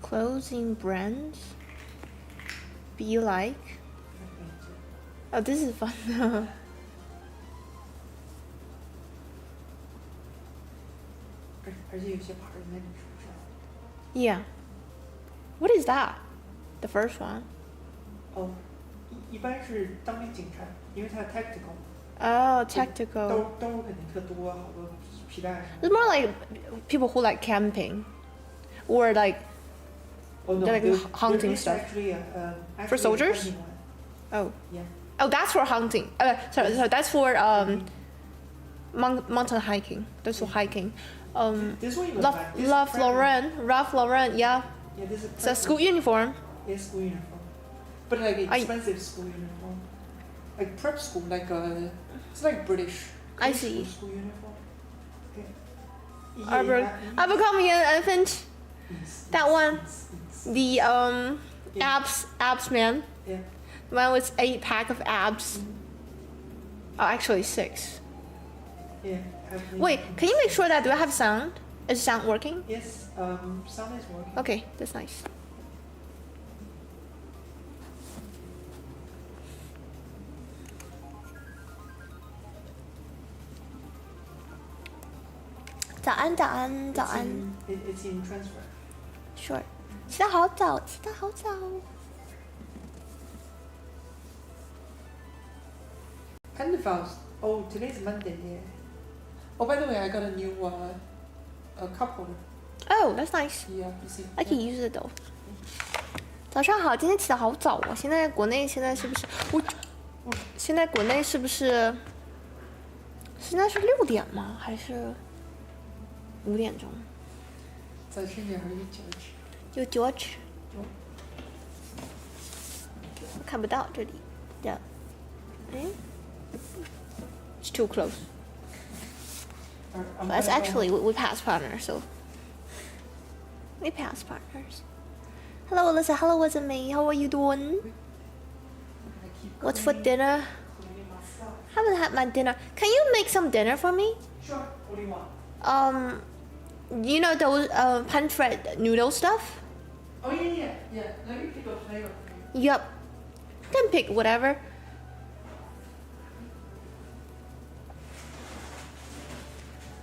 clothing brands be like? Oh, this is fun. 而且有些牌应该你说不上。Yeah. What is that? The first one. 哦，一般是当兵警察，因为它 tactical。Oh, tactical. 兜肯定特多，好多皮带什么。It's more like people who like camping, or like Oh no, like hunting stuff. Actually, For soldiers? Hunting one. Oh. Yeah. Oh, that's for hunting. Sorry, that's for mountain hiking. That's for hiking. This one you look like. This is Ralph prep. Lauren, yeah. Yeah, this is. It's a school uniform. Yeah, school uniform. But like expensive school uniform. Like prep school, like it's like British. I see. School uniform. Okay. Abercrombie and Finch. Yes, That one. yes. The abs man. Yeah. One with 8-pack of abs. Oh, actually 6. Yeah. Wait, can you make sure that do I have sound? Is sound working? Yes. Sound is working. Okay, that's nice. It's in transfer. Sure. 起得好早。 And the files. Oh, today's Monday. Yeah. Oh, by the way, I got a new a cup holder. Oh, that's nice. Yeah, you see. I can use it though. 早上好，今天起得好早哦。现在国内现在是不是现在国内是不是现在是6点吗？还是5点钟？早晨点还是9点？有George，我看不到这里的，哎 ，It's too close. But actually we passed partners, so we passed partners. Hello, Alyssa. Hello, May. How are you doing? What's for dinner? Haven't had my dinner. Can you make some dinner for me? Sure. What do you want? You know those pan-fried noodle stuff? Oh yeah. Let me pick a flavor for you. Yup. You can pick whatever.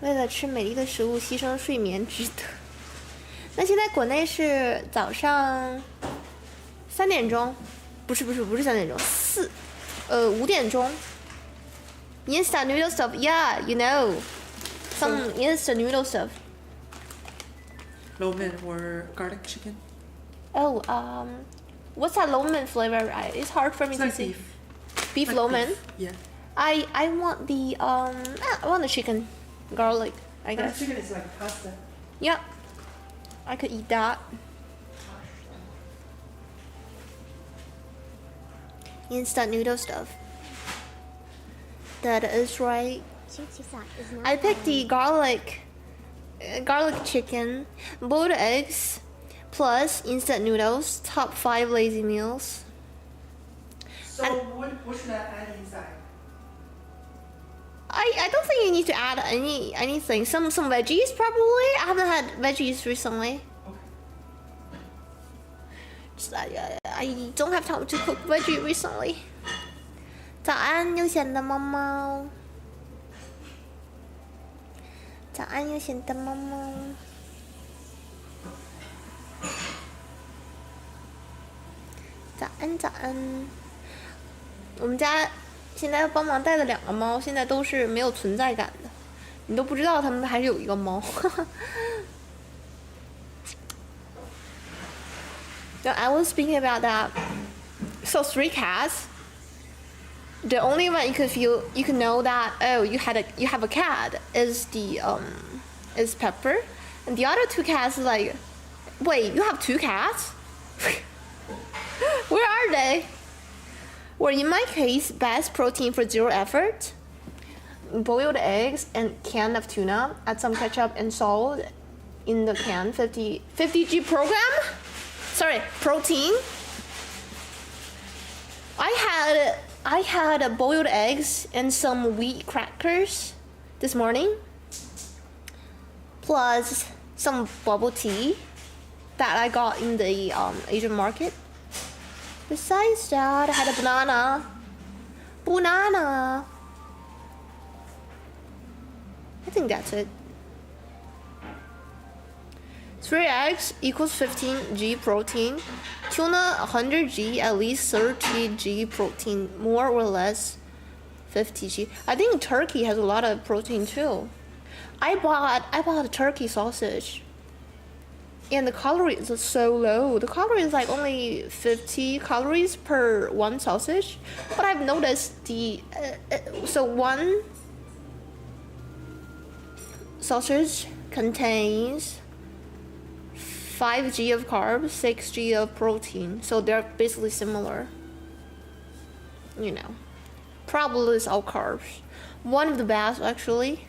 为了吃美丽的食物牺牲睡眠值得。那现在国内是早上3点钟，不是3点钟，5点钟。Instant noodle stuff, yeah, you know, some instant noodle stuff. Lo mein or garlic chicken? Oh, what's that lo mein flavor? It's hard for me to see. Beef Like lo mein. Yeah. I want the I want the chicken, garlic. I guess. Chicken is like pasta. Yeah, I could eat that. Instant noodle stuff. That is right. I picked the garlic chicken, boiled eggs, plus instant noodles. Top 5 lazy meals. So what should I add inside? I don't think you need to add anything. Some veggies probably. I haven't had veggies recently. Okay. I don't have time to cook veggie recently. 早安，悠闲的猫猫。早安，悠闲的猫猫。早安，早安。我们家现在要帮忙带的2个猫，现在都是没有存在感的，你都不知道它们还是有一个猫。No, I was thinking about that. So 3 cats. The only one you can know that you have a cat is is Pepper, and the other 2 cats like, wait, you have 2 cats? Where are they? Well, in my case, best protein for 0 effort. Boiled eggs and can of tuna. Add some ketchup and salt in the can. 50G program. Sorry, protein. I had boiled eggs and some wheat crackers this morning, plus some bubble tea. that I got in the Asian market. Besides that, I had a banana. Banana. I think that's it. 3 eggs equals 15g protein. Tuna 100g, at least 30g protein, more or less 50g. I think turkey has a lot of protein too. I bought a turkey sausage, and the calories are so low. The calorie is like only 50 calories per one sausage, but I've noticed so one sausage contains 5g of carbs, 6g of protein, so they're basically similar. You know, probably it's all carbs. One of the best actually.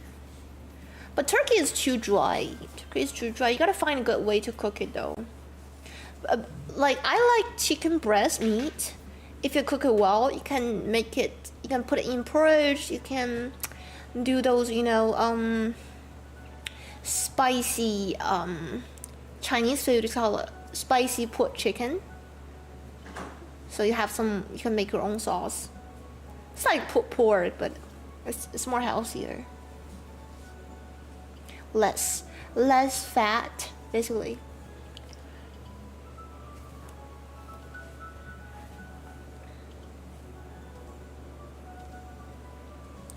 But turkey is too dry. Turkey is too dry. You gotta find a good way to cook it though. Like I like chicken breast meat. If you cook it well, you can make it. You can put it in porridge. You can do those, you know, spicy Chinese food is called spicy pork chicken. So you have some. You can make your own sauce. It's like pork, but it's more healthier. Less fat, basically.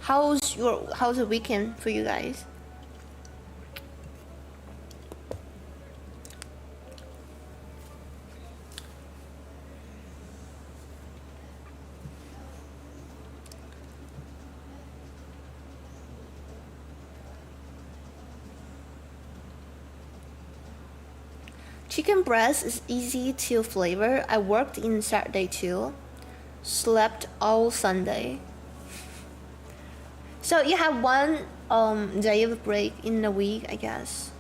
How's the weekend for you guys? Chicken breast is easy to flavor. I worked in Saturday too. Slept all Sunday. So you have one day of break in a week, I guess.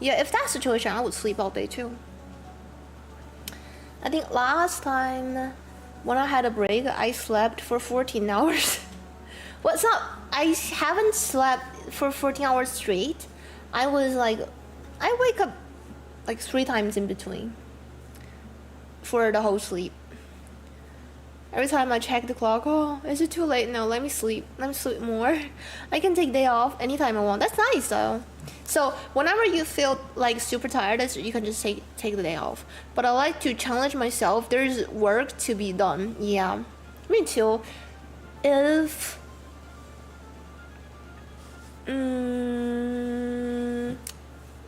Yeah, if that's the situation, I would sleep all day too. I think last time when I had a break, I slept for 14 hours. Well, it's not. I haven't slept for 14 hours straight. I wake up like 3 times in between for the whole sleep. Every time I check the clock, oh, is it too late? No, let me sleep more. I can take day off anytime I want. That's nice though. So whenever you feel like super tired, you can just take the day off. But I like to challenge myself. There's work to be done. Yeah, me too. If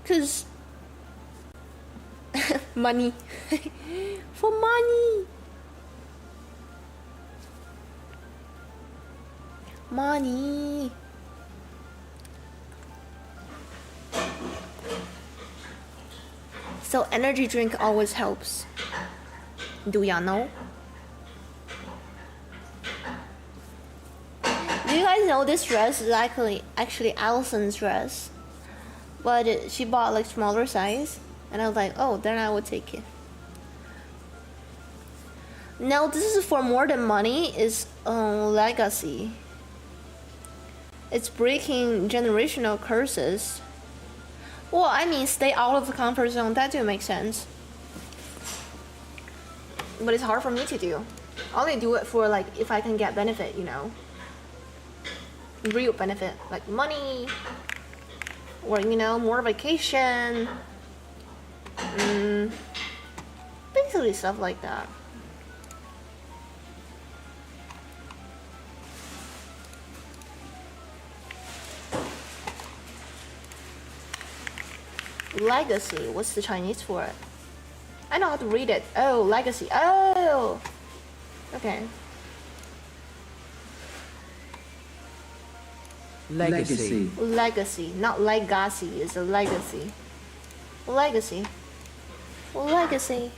cause money. For money. Money. So energy drink always helps. Do ya know? Do you guys know this dress is actually Allison's dress? But she bought like smaller size. And I was like, oh, then I would take it. Now this is for more than money. It's legacy. It's breaking generational curses. Well, I mean, stay out of the comfort zone. That do make sense. But it's hard for me to do. I only do it for like if I can get benefit, you know. Real benefit, like money, or you know, more vacation. Basically stuff like that. Legacy, what's the Chinese for it? I know how to read it. Oh, legacy. Oh, okay. Legacy. Legacy, not legacy. It's a legacy. Legacy. Legacy.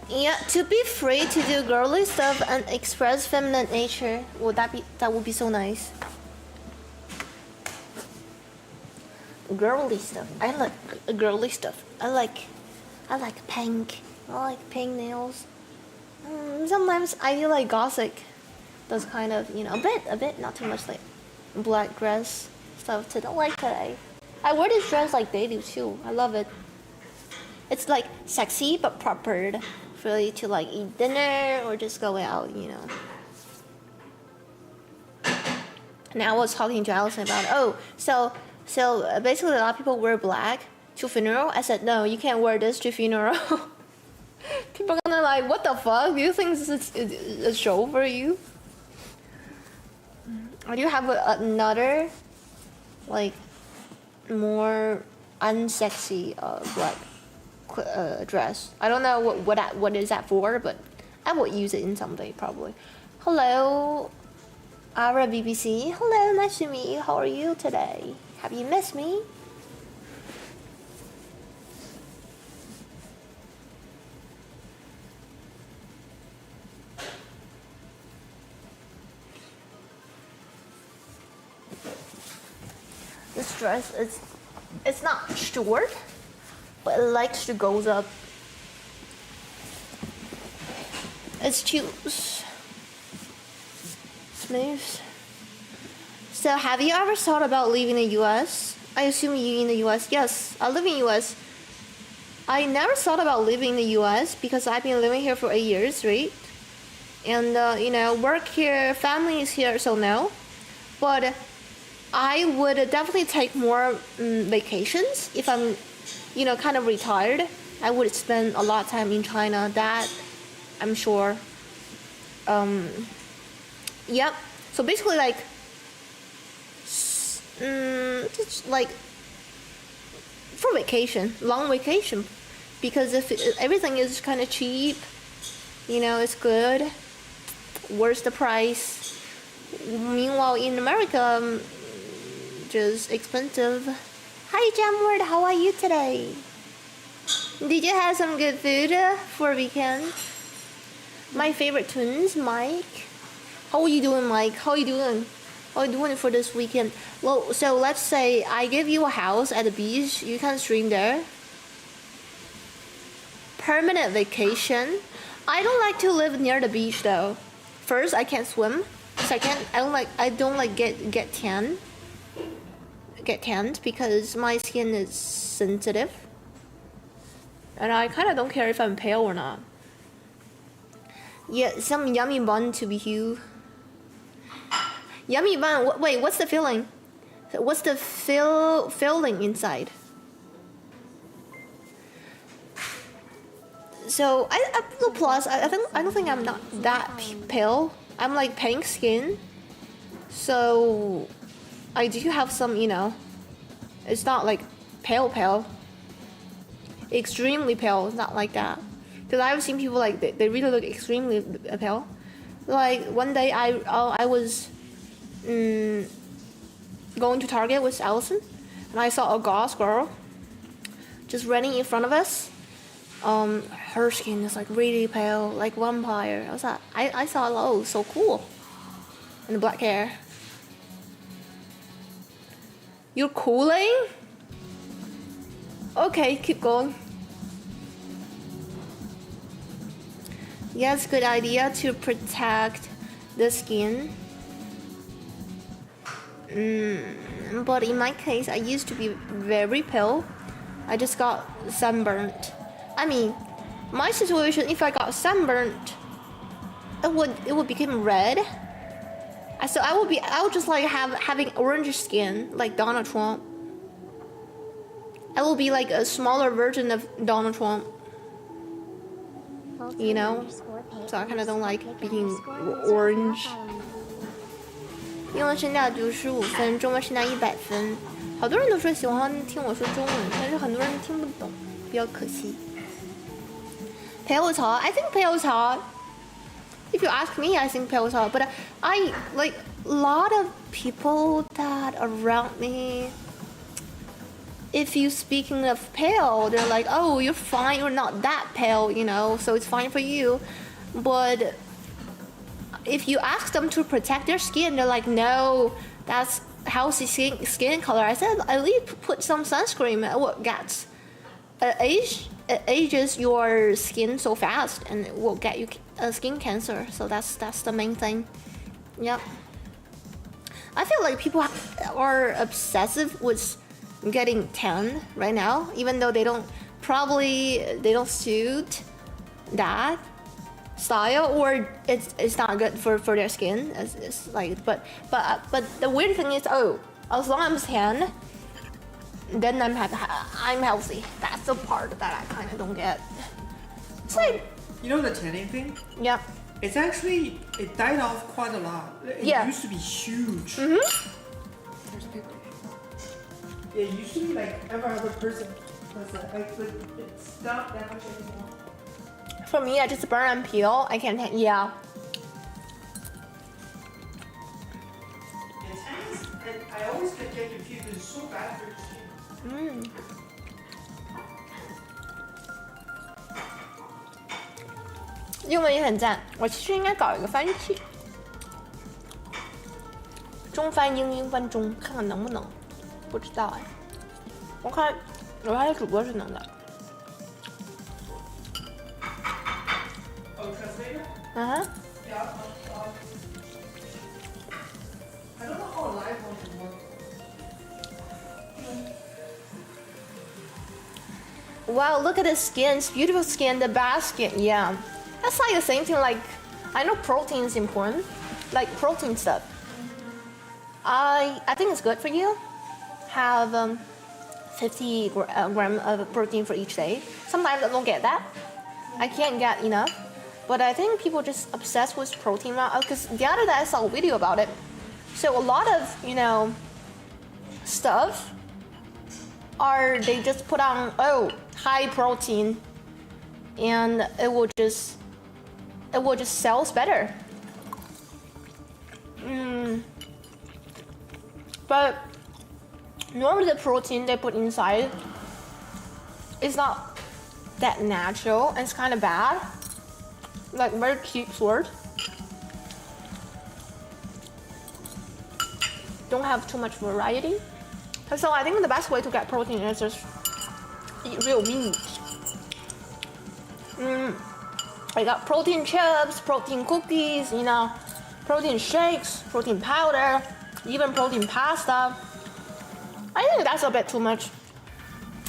Yeah, to be free to do girly stuff and express feminine nature. That would be so nice. Girly stuff. I like girly stuff. I like pink. I like pink nails. Sometimes I feel like Gothic. Those kind of, you know, a bit, not too much like black dress stuff too. Don't like today. I wear this dress like they do too. I love it. It's like sexy but proper for you to like eat dinner or just go out, you know. Now I was talking to Allison about so basically a lot of people wear black to funeral. I said no, you can't wear this to funeral. People are gonna like, what the fuck? Do you think this is a show for you? Or do you have another like more unsexy black dress? I don't know what is that for, but I will use it in some day probably. Hello, Ara BBC. Hello, nice to meet you. How are you today? Have you missed me? This dress it's not short, but it likes to go up. It's too smooth. So have you ever thought about leaving the US? I assume you in the US. Yes, I live in the US. I never thought about leaving the US because I've been living here for 8 years, right? And you know, work here, family is here, so no. But I would definitely take more vacations if I'm, you know, kind of retired. I would spend a lot of time in China. That I'm sure. Yep. So basically, like, just like for vacation, long vacation, because if everything is kind of cheap, you know, it's good. Where's the price? Meanwhile, in America, just expensive. Hi, Jamward. How are you today? Did you have some good food for weekend? My favorite twins, Mike. How are you doing, Mike? How are you doing? How are you doing for this weekend? Well, so let's say I give you a house at the beach. You can stream there. Permanent vacation. I don't like to live near the beach though. First, I can't swim. Second, I don't like get tanned because my skin is sensitive. And I kind of don't care if I'm pale or not. Yeah, some yummy bun to be you. Yummy bun. Wait, what's the feeling? What's the feeling inside? So I plus I don't think I'm not that pale. I'm like pink skin. So I do have some, you know. It's not like pale. Extremely pale. It's not like that. Because I've seen people like they really look extremely pale. Like one day I was going to Target with Allison, and I saw a Goss girl just running in front of us. Her skin is like really pale, like vampire. I saw, oh, so cool. And the black hair. You're cooling? Okay, keep going. Yes, good idea to protect the skin. But in my case, I used to be very pale. I just got sunburnt. I mean, my situation, if I got sunburnt, it would become red. So I would just like having orange skin like Donald Trump. I will be like a smaller version of Donald Trump. You know? So I kind of don't like being orange. 英文声调95分，中文声调100分。好多人都说喜欢听我说中文，但是很多人听不懂，比较可惜。陪我吵 I think 陪我吵 If you ask me, I think 陪我吵 But I like a lot of people that around me. If you speaking of pale, they're like, oh, you're fine, you're not that pale, you know, so it's fine for you. But if you ask them to protect their skin, they're like, no, that's healthy skin color. I said, at least put some sunscreen. What gets ages your skin so fast, and it will get you skin cancer. So that's the main thing. Yep. I feel like people are obsessive with getting tan right now, even though they don't suit that style, or it's not good for their skin. It's like, but the weird thing is, oh, as long as I'm tan, then I'm healthy. That's the part that I kind of don't get. It's like, you know the tanning thing? yeah. It's actually, it died off quite a lot. It used to be huge. There's paper. Yeah, it used to be like every other person does that. Like, but it's not that much anymore. For me, I just burn and peel. I can't, yeah. Yeah, tanning, and I always get confused. It's so bad for your skin. 英文也很赞，我其实应该搞一个翻译器，中翻英，英翻中，看看能不能。不知道哎，我看有些主播是能的。Oh, translator? Uh-huh. Yeah. I don't know how a live one can work. Wow, look at the skin. It's beautiful skin, the basket. Yeah. That's like the same thing, like, I know protein is important, like protein stuff. I think it's good for you. Have 50 gram of protein for each day. Sometimes I don't get that. I can't get enough. But I think people just obsessed with protein now, because the other day I saw a video about it. So a lot of, stuff they just put on, high protein, and it will just sells better. But normally the protein they put inside is not that natural, and it's kind of bad, like very cheap sort. Don't have too much variety. So I think the best way to get protein is just eat real meat. I got protein chips, protein cookies, protein shakes, protein powder, even protein pasta. I think that's a bit too much.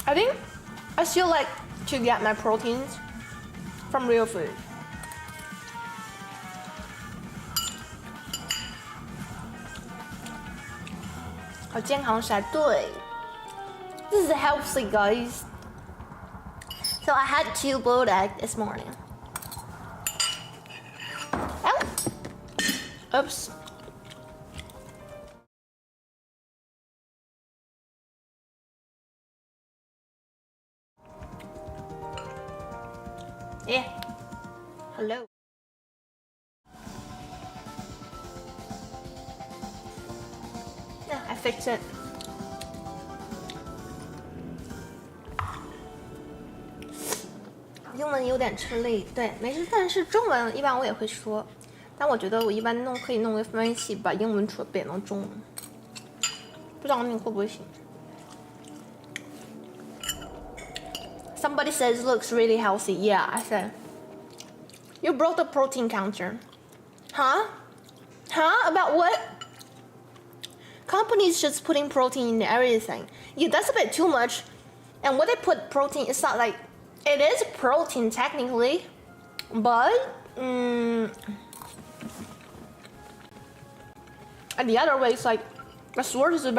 I think I still like to get my proteins from real food. This is healthy, guys. So I had 2 boiled eggs this morning. Oh. Oops. Yeah. Hello. Yeah, I fixed it.英文有点吃力，对，没事。但是中文一般我也会说，但我觉得我一般可以弄个翻译器，把英文变成中文。不知道你会不会行 ？Somebody says looks really healthy. Yeah, I said. You broke the protein counter. Huh? Huh? About what? Companies just putting protein in everything. Yeah, that's a bit too much. And what they put protein, it's not like, it is protein technically, but and the other way, it's like the source is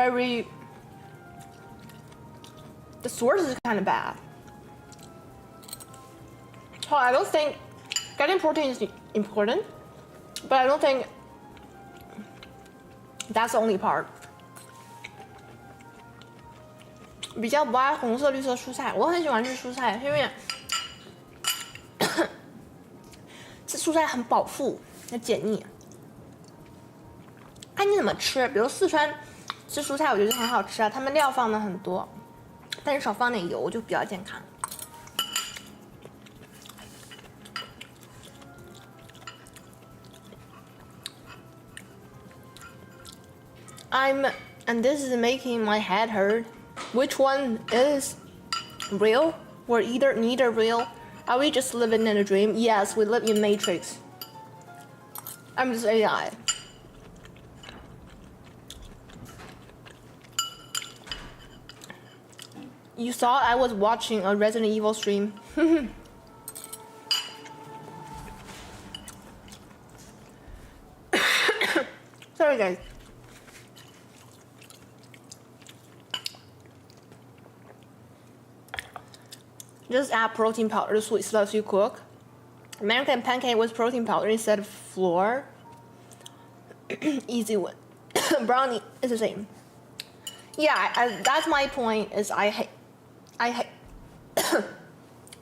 kind of bad. So I don't think getting protein is important, but I don't think that's the only part. 比较不爱红色、绿色蔬菜，我很喜欢吃蔬菜，因为吃蔬菜很饱腹，也解腻。看你怎么吃，比如四川吃蔬菜，我觉得很好吃啊，他们料放的很多，但是少放点油就比较健康。and this is making my head hurt. Which one is real? We're neither real. Are we just living in a dream? Yes, we live in Matrix. I'm just AI. You thought I was watching a Resident Evil stream. Sorry guys. Just add protein powder to sweet stuff you cook. American pancake with protein powder instead of flour. Easy one. Brownie is the same. Yeah, that's my point. Is I hate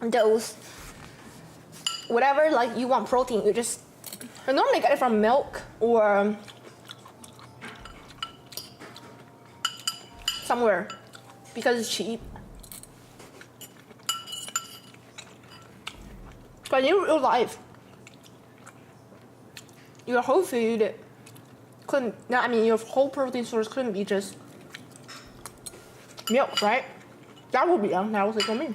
those. Whatever, like you want protein, I normally get it from milk or somewhere because it's cheap. But in real life, your whole food your whole protein source couldn't be just milk, right? That would be unhealthy for me.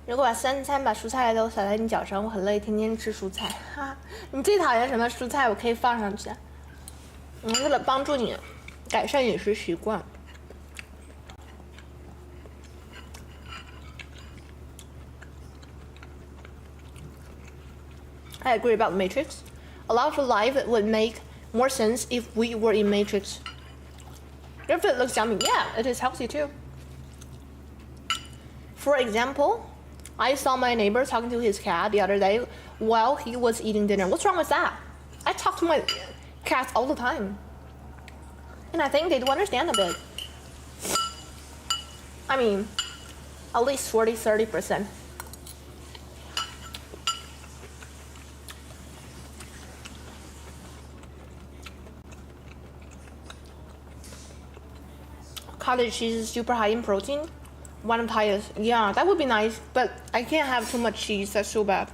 如果把3餐把蔬菜都撒在你脚上，我很累，天天吃蔬菜。哈，你最讨厌什么蔬菜？我可以放上去。为了帮助你改善饮食习惯。I agree about Matrix. A lot of life would make more sense if we were in Matrix. Your food looks yummy. Yeah, it is healthy too. For example, I saw my neighbor talking to his cat the other day while he was eating dinner. What's wrong with that? I talk to my cats all the time. And I think they do understand a bit. I mean, at least 40-30%. Cottage cheese is super high in protein. One of the highest. Yeah, that would be nice, but I can't have too much cheese. That's so bad.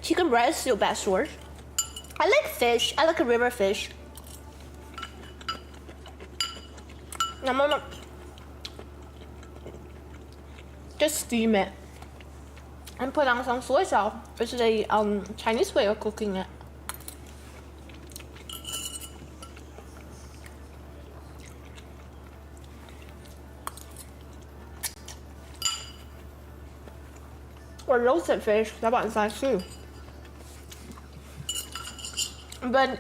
Chicken breast, still best source. I like fish. I like a river fish. Just steam it and put on some soy sauce. This is a Chinese way of cooking it. Or roasted fish, that one's nice too. But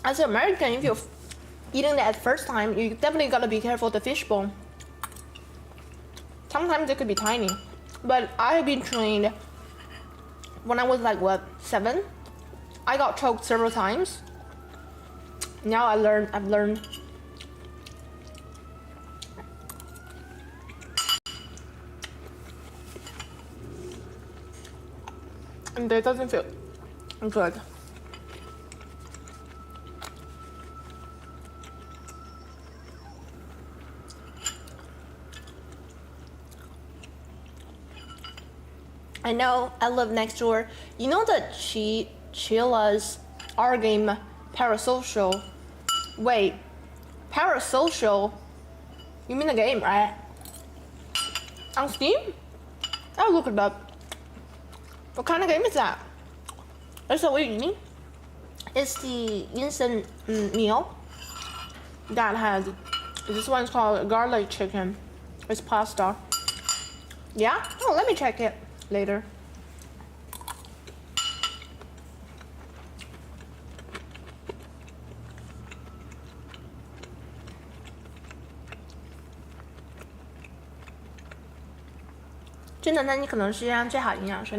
as an American, if you're eating that first time, you definitely gotta be careful with the fish bone. Sometimes it could be tiny. But I have been trained when I was like 7? I got choked several times. Now I've learned. And it doesn't feel good. I know, I live next door. You know the Chilla's our game Parasocial? Wait, Parasocial? You mean the game, right? On Steam? I'll look it up. What kind of game is that? That's what we're eating. It's the instant meal that has. This one's called garlic chicken. It's pasta. Yeah? Oh, let me check it later.真的，那你可能世界上最好营养师。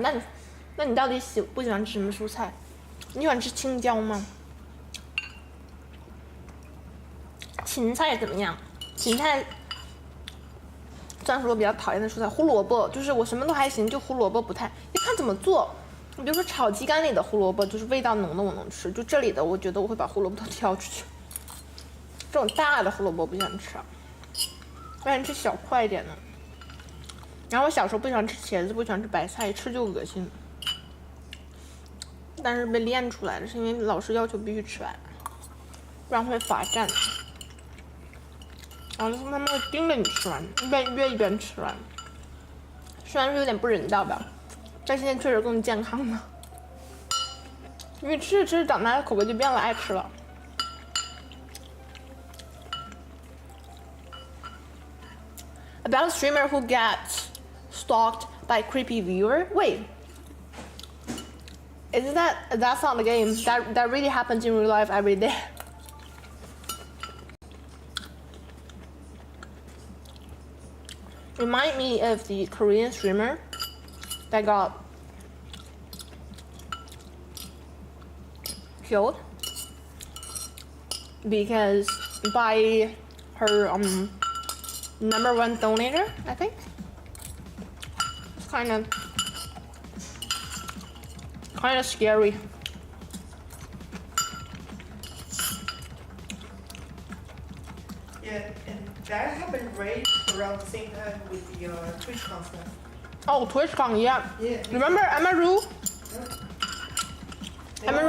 那你到底不喜欢吃什么蔬菜？你喜欢吃青椒吗？芹菜怎么样？芹菜算是我比较讨厌的蔬菜。胡萝卜就是我什么都还行，就胡萝卜不太，你看怎么做。你比如说炒鸡肝里的胡萝卜，就是味道浓的我能吃，就这里的我觉得我会把胡萝卜都挑出去。这种大的胡萝卜不喜欢吃，我喜欢吃小块一点的。然后我小时候不喜欢吃茄子，不喜欢吃白菜，一吃就恶心。但是被练出来了，是因为老师要求必须吃完。不然会罚站。然后他们会盯着你吃完，一边约一边吃完。虽然是有点不人道吧，但现在确实更健康了。因为吃着吃着长大的口味就变了，爱吃了。About a streamer who gets stalked by creepy viewer. Wait, isn't that's not the game? That really happens in real life every day. Remind me of the Korean streamer that got killed because by her #1 donator, I think. It's kind of scary. Yeah, and that happened right around the same time with the TwitchCon stuff. Oh, TwitchCon, yeah. Yeah. Remember Amaru? Yeah.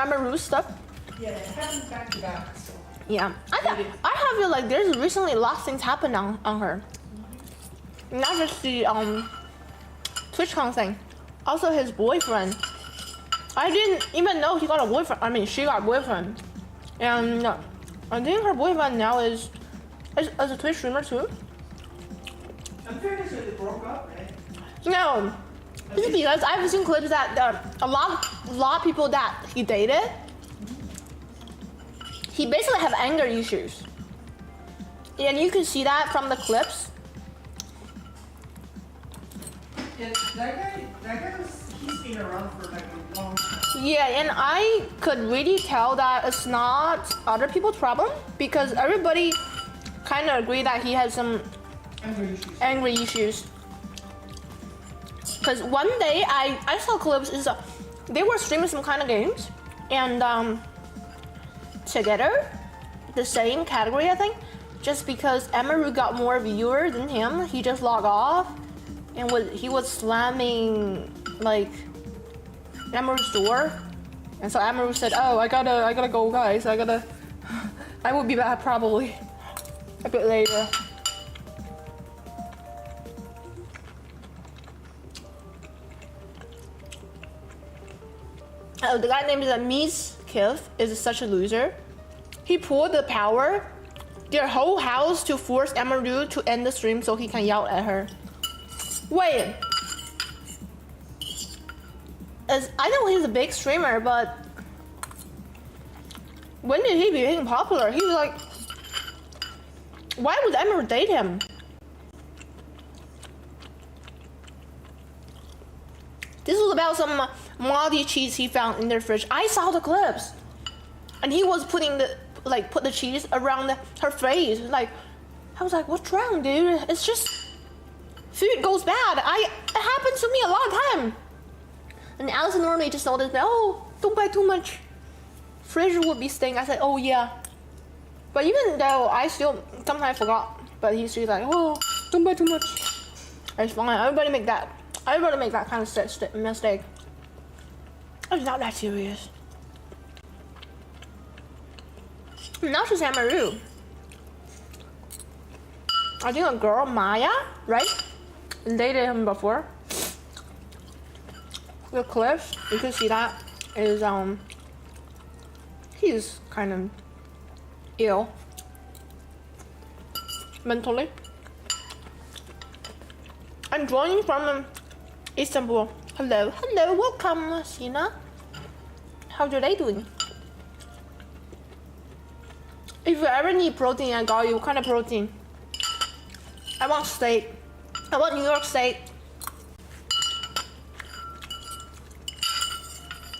Amaru stuff? Yeah, it happened back to back. So. Yeah. I feel like there's recently a lot of things happened on her. Not just the TwitchCon thing. Also his boyfriend. I didn't even know he got a boyfriend. I mean, she got a boyfriend. And I think her boyfriend now is a Twitch streamer too. I'm fairly sure they broke up, right? No. This is because I've seen clips that a lot of people that he dated, he basically have anger issues. And you can see that from the clips. Yeah, he's been around for like a long time. Yeah, and I could really tell that it's not other people's problem because everybody kind of agree that he has some angry issues. Because one day I saw clips they were streaming some kind of games and together, the same category I think, just because Amaru got more viewers than him, he just logged off and he was slamming like Amaru's door, and so Amaru said, "Oh, I gotta go, guys. I will be back probably a bit later." Oh, the guy named Mies Kith is such a loser. He pulled the power, their whole house, to force Amaru to end the stream so he can yell at her. Wait. I know he's a big streamer, but when did he become popular? He was like, why would Amaru date him? This was about some moldy cheese he found in their fridge. I saw the clips, and he was put the cheese around her face. Like, I was like, what's wrong, dude? It's just food goes bad. It happened to me a lot of time. And Allison normally just noticed, oh, don't buy too much. Fridge would be staying. I said, oh yeah. But even though I still sometimes forgot, but he's like, oh, don't buy too much. It's fine. Everybody make that kind of mistake. It's not that serious. Now she's Amaru. I think a girl, Maya, right? Dated him before. The clips, you can see that is he's kind of ill mentally. I'm joining from Istanbul. Hello, welcome, Sina. How's your day doing? If you ever need protein, I got you. What kind of protein? I want steak. I want New York steak.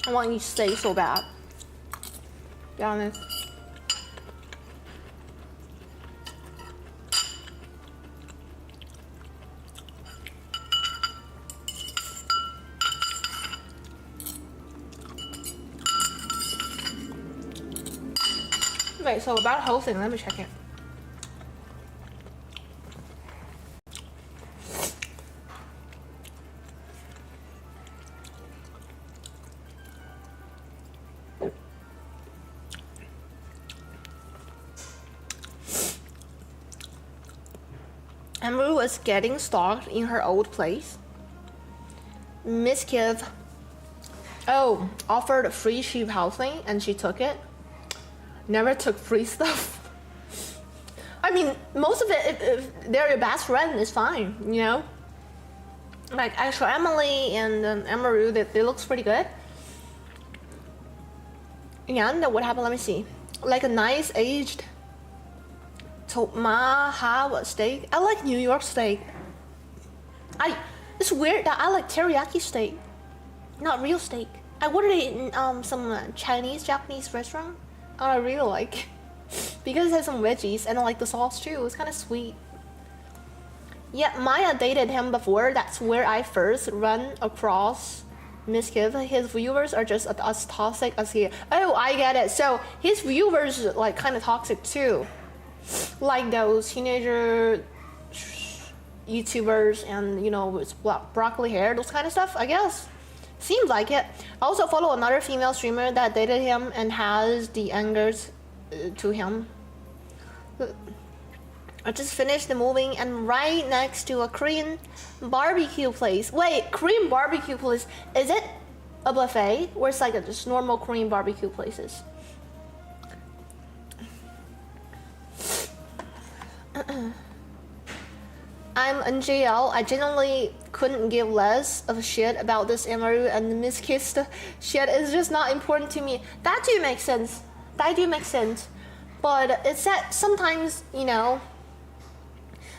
I want to eat steak so bad. Be honest. Wait, so about the whole thing, let me check it. Emery was getting stalked in her old place. Miss Kiv, offered free sheep housing and she took it. Never took free stuff. I mean, most of it, if they're your best friend, is fine, you know? Like, actual Emily and Emery, they looks pretty good. And what happened, let me see. Like a nice aged Tomahawk steak. I like New York steak. It's weird that I like teriyaki steak, not real steak. I ordered it in some Chinese, Japanese restaurant. I really like because it has some veggies and I like the sauce too. It's kind of sweet. Yeah, Maya dated him before. That's where I first run across Miss Kiv. His viewers are just as toxic as he. Oh, I get it. So his viewers are like kind of toxic too, like those teenager YouTubers and, you know, with broccoli hair, those kind of stuff, I guess. Seems like it. I also follow another female streamer that dated him and has the angers to him. I just finished the moving and right next to a Korean barbecue place. Wait, Korean barbecue place, is it a buffet or it's like just normal Korean barbecue places? I'm NGL. I genuinely couldn't give less of a shit about this Emery and Miss Kiss shit. It's just not important to me. That do make sense. That do make sense. But it's that sometimes, you know,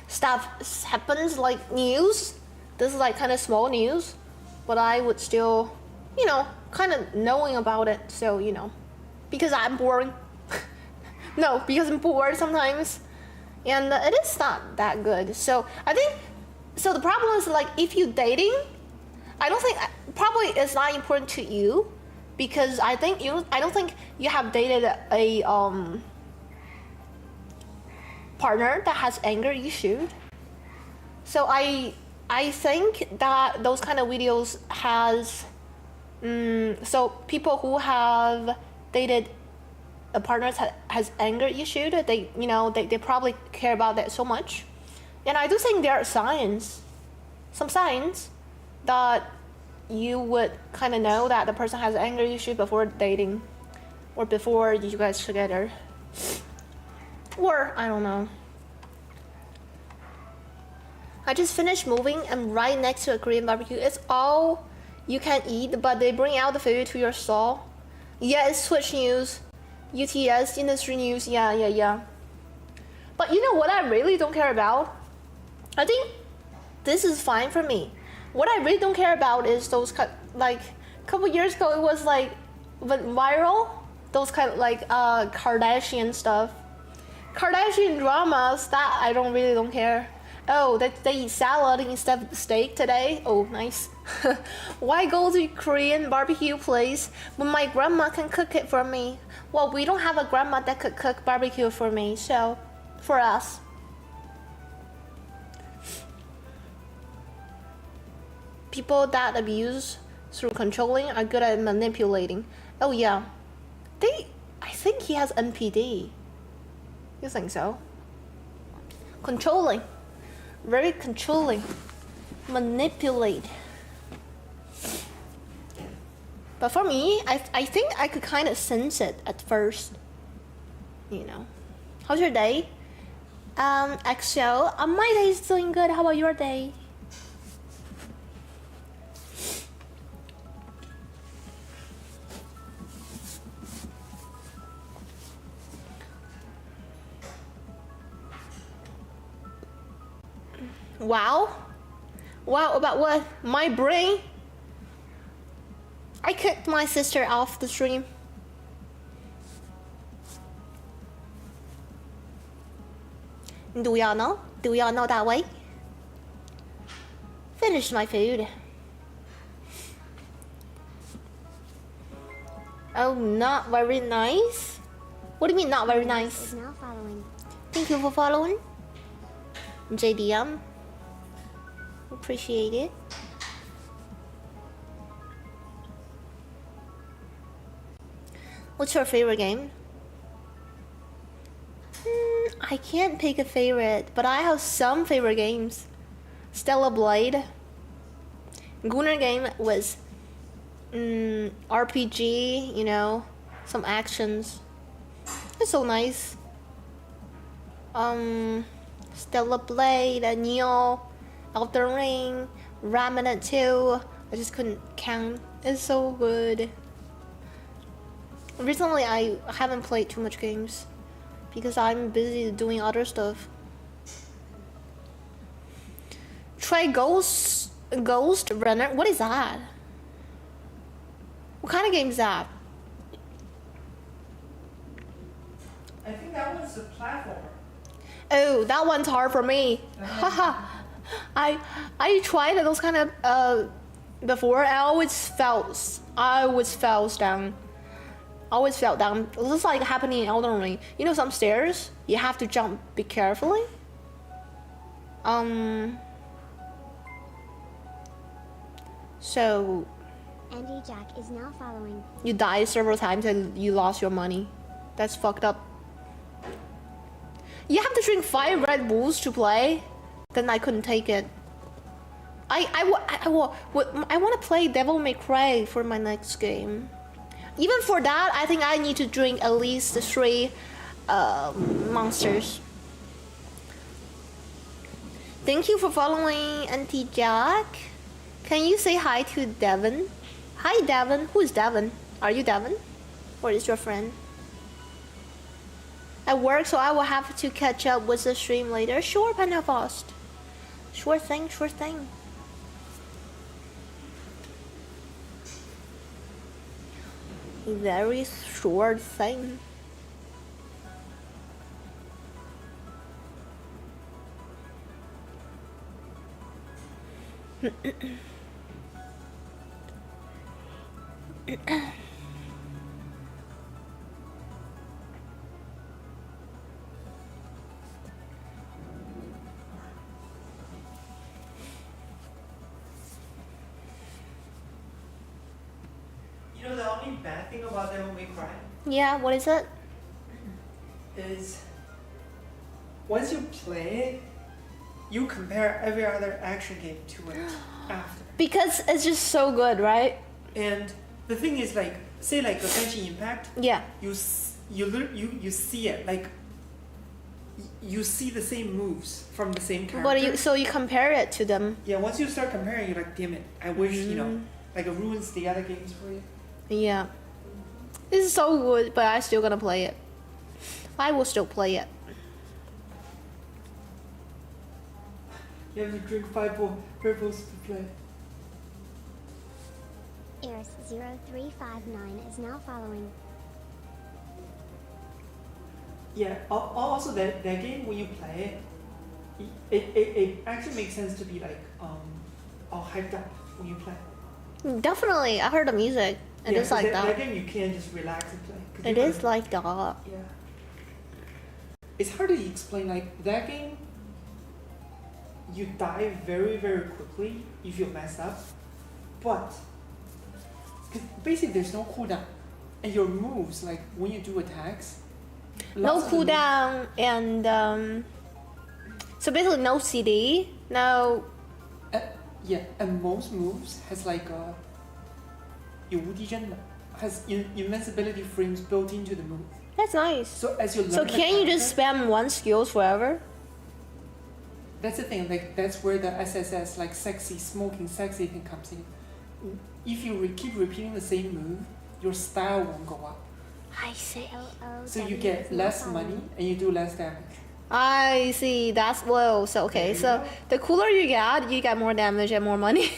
stuff happens like news. This is like kind of small news, but I would still, you know, kind of knowing about it. So, you know, because I'm bored. No, because I'm bored sometimes. And it is not that good. So I think, so the problem is like if you dating, I don't think, probably it's not important to you because I don't think you have dated a partner that has anger issues. So I think that those kind of videos has, so people who have dated a partner has anger issue, they, you know, they probably care about that so much. And I do think there are some signs that you would kind of know that the person has anger issue before dating or before you guys together. Or, I don't know. I just finished moving and right next to a Korean barbecue. It's all you can eat, but they bring out the food to your stall. Yeah, it's Twitch news. UTS, industry news, yeah. But you know what I really don't care about? I think this is fine for me. What I really don't care about is those like a couple years ago it was like viral, those kind of like Kardashian stuff. Kardashian dramas, that I really don't care. Oh, they eat salad instead of steak today? Oh, nice. Why go to Korean barbecue place when my grandma can cook it for me? Well, we don't have a grandma that could cook barbecue for me, so for us. People that abuse through controlling are good at manipulating. Oh yeah. I think he has NPD. You think so? Controlling. Very controlling. Manipulate. But for me, I think I could kind of sense it at first. You know. How's your day? XO. My day is doing good. How about your day? Wow, about what? My brain? I kicked my sister off the stream. Do we all know? Do we all know that way? Finished my food. Oh, not very nice? What do you mean not very nice? Now following. Thank you for following. JDM. Appreciate it. What's your favorite game? I can't pick a favorite, but I have some favorite games. Stellar Blade. Gunnar game was RPG, you know, some actions. It's so nice. Stellar Blade, Neo, Elden Ring, Remnant 2. I just couldn't count. It's so good. Recently, I haven't played too much games because I'm busy doing other stuff. Try Ghost Runner. What is that? What kind of game is that? I think that one's a platformer. Oh, that one's hard for me. Haha. I tried those kind of before. I always fell down. Always fell down. This is like happening in Elden Ring. You know, some stairs you have to jump. Be carefully. So. Andy Jack is now following. You died several times and you lost your money. That's fucked up. You have to drink 5 Red Bulls to play. Then I couldn't take it. I want to play Devil May Cry for my next game. Even for that, I think I need to drink at least 3 monsters. Thank you for following Auntie Jack. Can you say hi to Devin? Hi Devin. Who is Devin? Are you Devin? Or is your friend? At work, so I will have to catch up with the stream later. Sure, Pentecost. Sure thing, sure thing. Very sure thing. You know the only bad thing about Devil May Cry Yeah, what is it? is once you play it, you compare every other action game to it after. Because it's just so good, right? And the thing is, like, say like the Genshin Impact, Yeah. you see it like you see the same moves from the same character. So you compare it to them. Yeah, once you start comparing, you're like, damn it, I wish you know, like it ruins the other games for you. Yeah. This is so good, but I still gonna play it. I will still play it. You have to drink 5 Red Bulls to play. Eris0359 is now following. Yeah. Also, that game when you play it actually makes sense to be like all hyped up when you play. Definitely, I heard the music. It is like That that. game you can't just relax and play. 'Cause It you is gotta- like that. Yeah. It's hard to explain. Like that game, you die very very quickly if you mess up, but 'cause basically there's no cooldown, and your moves like when you do attacks. No lots of the moves- cooldown and so basically no CD, no. Yeah, and most moves has like a 有无敌帧的 has invincibility frames built into the move. That's nice. So as you learn So the can you just character- spam one skills forever? That's the thing. Like that's where the SSS like sexy smoking sexy thing comes in. If you keep repeating the same move, your style won't go up. I see. So you get less money and you do less damage. I see. That's well. So okay. There you So go. the cooler you get more damage and more money.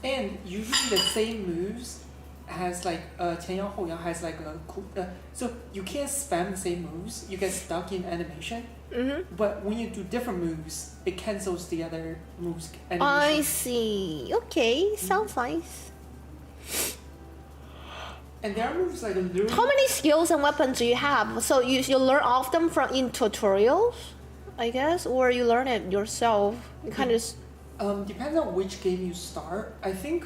And usually the same moves has like 前摇后摇 has like a cool. So you can't spam the same moves. You get stuck in animation. But when you do different moves, it cancels the other moves animation. I see. Okay. Sounds nice. And there are moves like literally. How many skills and weapons do you have? So you learn all of them from in tutorials, I guess, or you learn it yourself. You kind of just. Depends on which game you start. I think,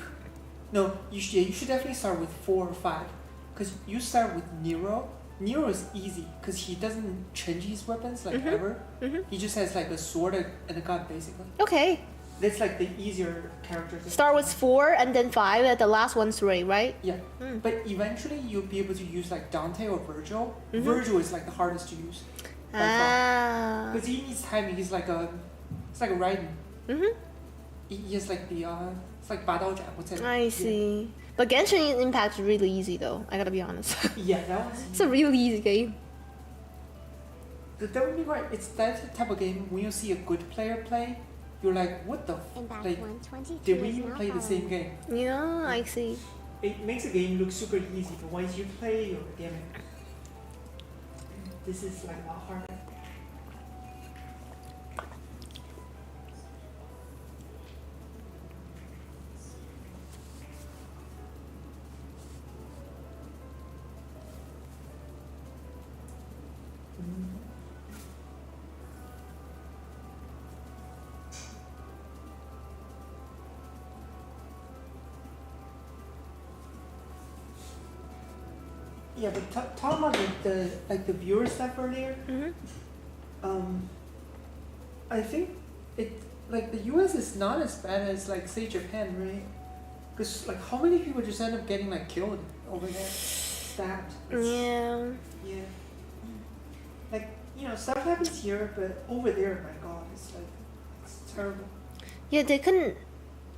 no, you should definitely start with 4 or 5, because you start with Nero, Nero is easy because he doesn't change his weapons like ever. He just has like a sword and a gun basically. Okay. That's like the easier character. Start with 4 and then 5 and the last one 3, right? Yeah. But eventually you'll be able to use like Dante or Virgil. Virgil is like the hardest to use. Ah. Because he needs timing. He's like a, it's like a Raiden. He has like the it's like 八刀斩. What's that? I see. But Genshin Impact is really easy though. I gotta be honest. Yeah, that one's. It's a really easy game. That would be right. It's that type of game when you see a good player play, you're like, what the Impact like? 123 Did we is even now play the same following. game? Yeah, I see. It makes a game look super easy, but once you play, you're like, damn it. This is like a lot harder. Yeah, but talking about the viewer stuff earlier, I think it like the U.S. is not as bad as like say Japan, right? Because like how many people just end up getting like killed over there, stabbed? Yeah. Yeah. Like stuff happens here, but over there, my God, it's like it's terrible. Yeah, they couldn't.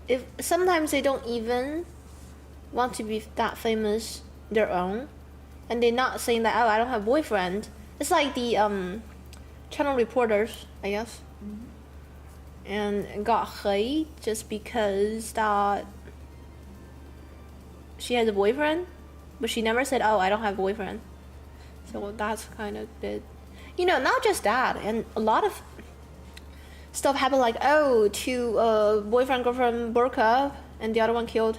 If sometimes they don't even want to be that famous their own, and they're not saying that I don't have boyfriend. It's like the channel reporters, I guess, and got hate just because that she has a boyfriend, but she never said I don't have a boyfriend. So that's kind of bit, not just that, and a lot of stuff happened like two boyfriend girlfriend broke up and the other one killed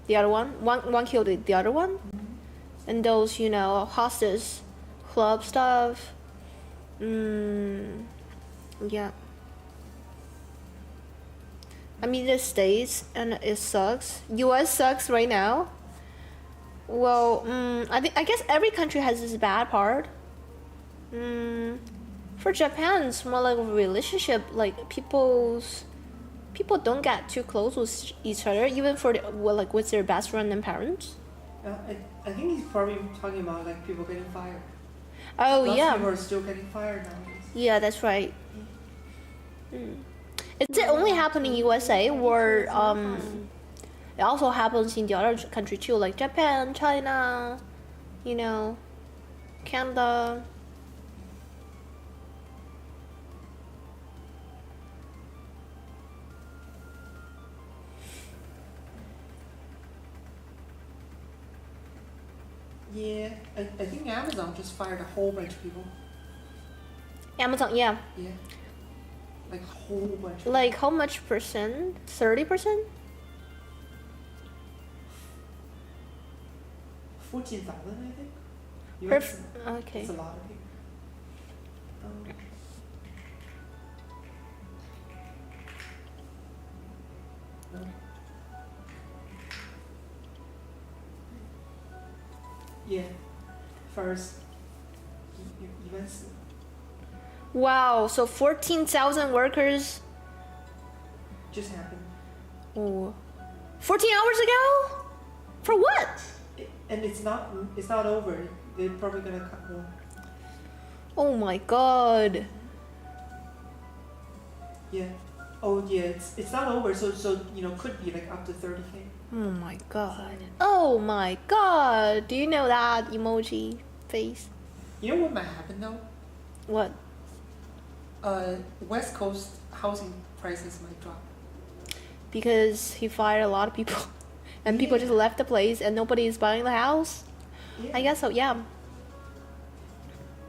the other one. One killed the other one, and those hostage club stuff. Yeah. I mean, the States and it sucks. US sucks right now. Well, I guess every country has this bad part. For Japan, it's more like a relationship. Like people don't get too close with each other, even for with their best friend and parents. I think he's probably talking about like people getting fired. Oh Lots yeah. of people are still getting fired nowadays. Yeah, that's right. It's only happen in USA, or it also happens in the other country too, like Japan, China, Canada. Yeah, I think Amazon just fired a whole bunch of people. Amazon, yeah. Yeah. Like a whole bunch. Like how much percent? 30%? 14,000, I think. Okay. It's a lot of people. No. Yeah. First, events. Wow, so 14,000 workers. Just happened. Oh. 14 hours ago? For what? And it's not over. They're probably gonna cut more. Oh my god. Yeah. Oh yeah, it's not over. So could be like up to 30K. Oh my god. Oh my god. Do you know that emoji face? You know what might happen though? What? West Coast housing prices might drop. Because he fired a lot of people. And people just left the place and nobody is buying the house? Yeah. I guess so, yeah.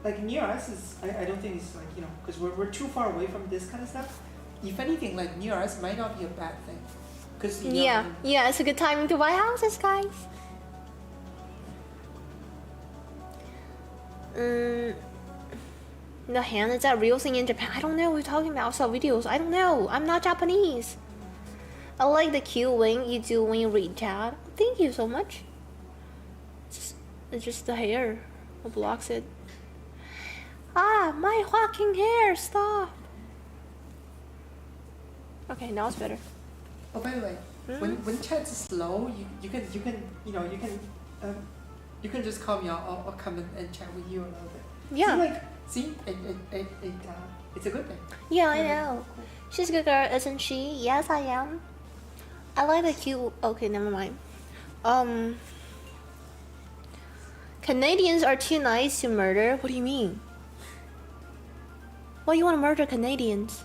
Like near us is, I don't think it's like, because we're too far away from this kind of stuff. If anything, like near us might not be a bad thing. Cause, Yeah, it's a good timing to buy houses, guys. The hand, is that real thing in Japan? I don't know, we're talking about saw videos. I don't know, I'm not Japanese. I like the cute wing you do when you read chat. Thank you so much. It's just the hair. Or blocks it. Ah, my fucking hair, stop. Okay, now it's better. Oh, by the way, when chat is slow, you can you can just call me. I'll come and chat with you a little bit. Yeah. See, it's a good thing. Yeah, I know. She's a good girl, isn't she? Yes, I am. I like the cute. Okay, never mind. Canadians are too nice to murder. What do you mean? Why you want to murder Canadians?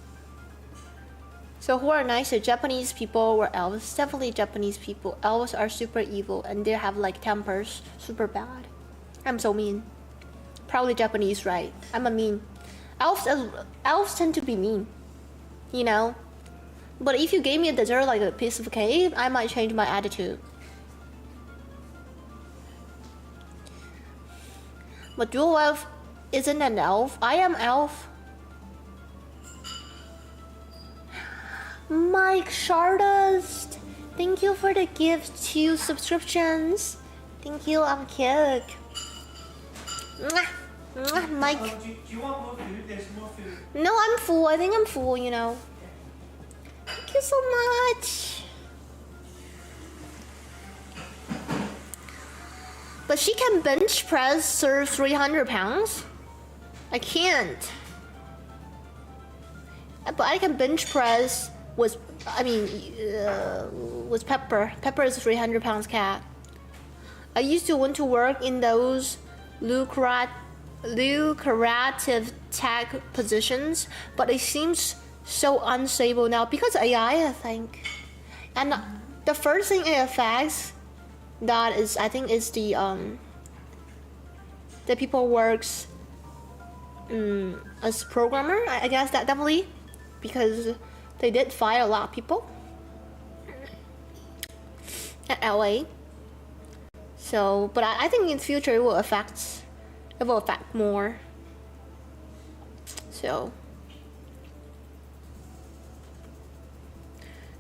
So who are nicer, Japanese people or elves? Definitely Japanese people. Elves are super evil and they have like tempers, super bad. I'm so mean. Probably Japanese, right? I'm a mean. Elves tend to be mean, you know. But if you gave me a dessert like a piece of cake, I might change my attitude. But dual elf isn't an elf. I am elf. Mike Shardust, thank you for the gift 2 subscriptions. Thank you, I'm cute. Mwah. Mwah, Mike. Do you want more food? There's more food. No, I'm full. I think I'm full, you know. Thank you so much. But she can bench press serve 300 pounds? I can't. But I can bench press with Pepper. Pepper is a 300 pounds cat. I used to want to work in those lucrative tech positions, but it seems so unstable now because AI, I think. And the first thing it affects that is, I think, is the people works as programmer. I guess that definitely, because they did fire a lot of people at LA. So, but I think in the future it will affect more. So,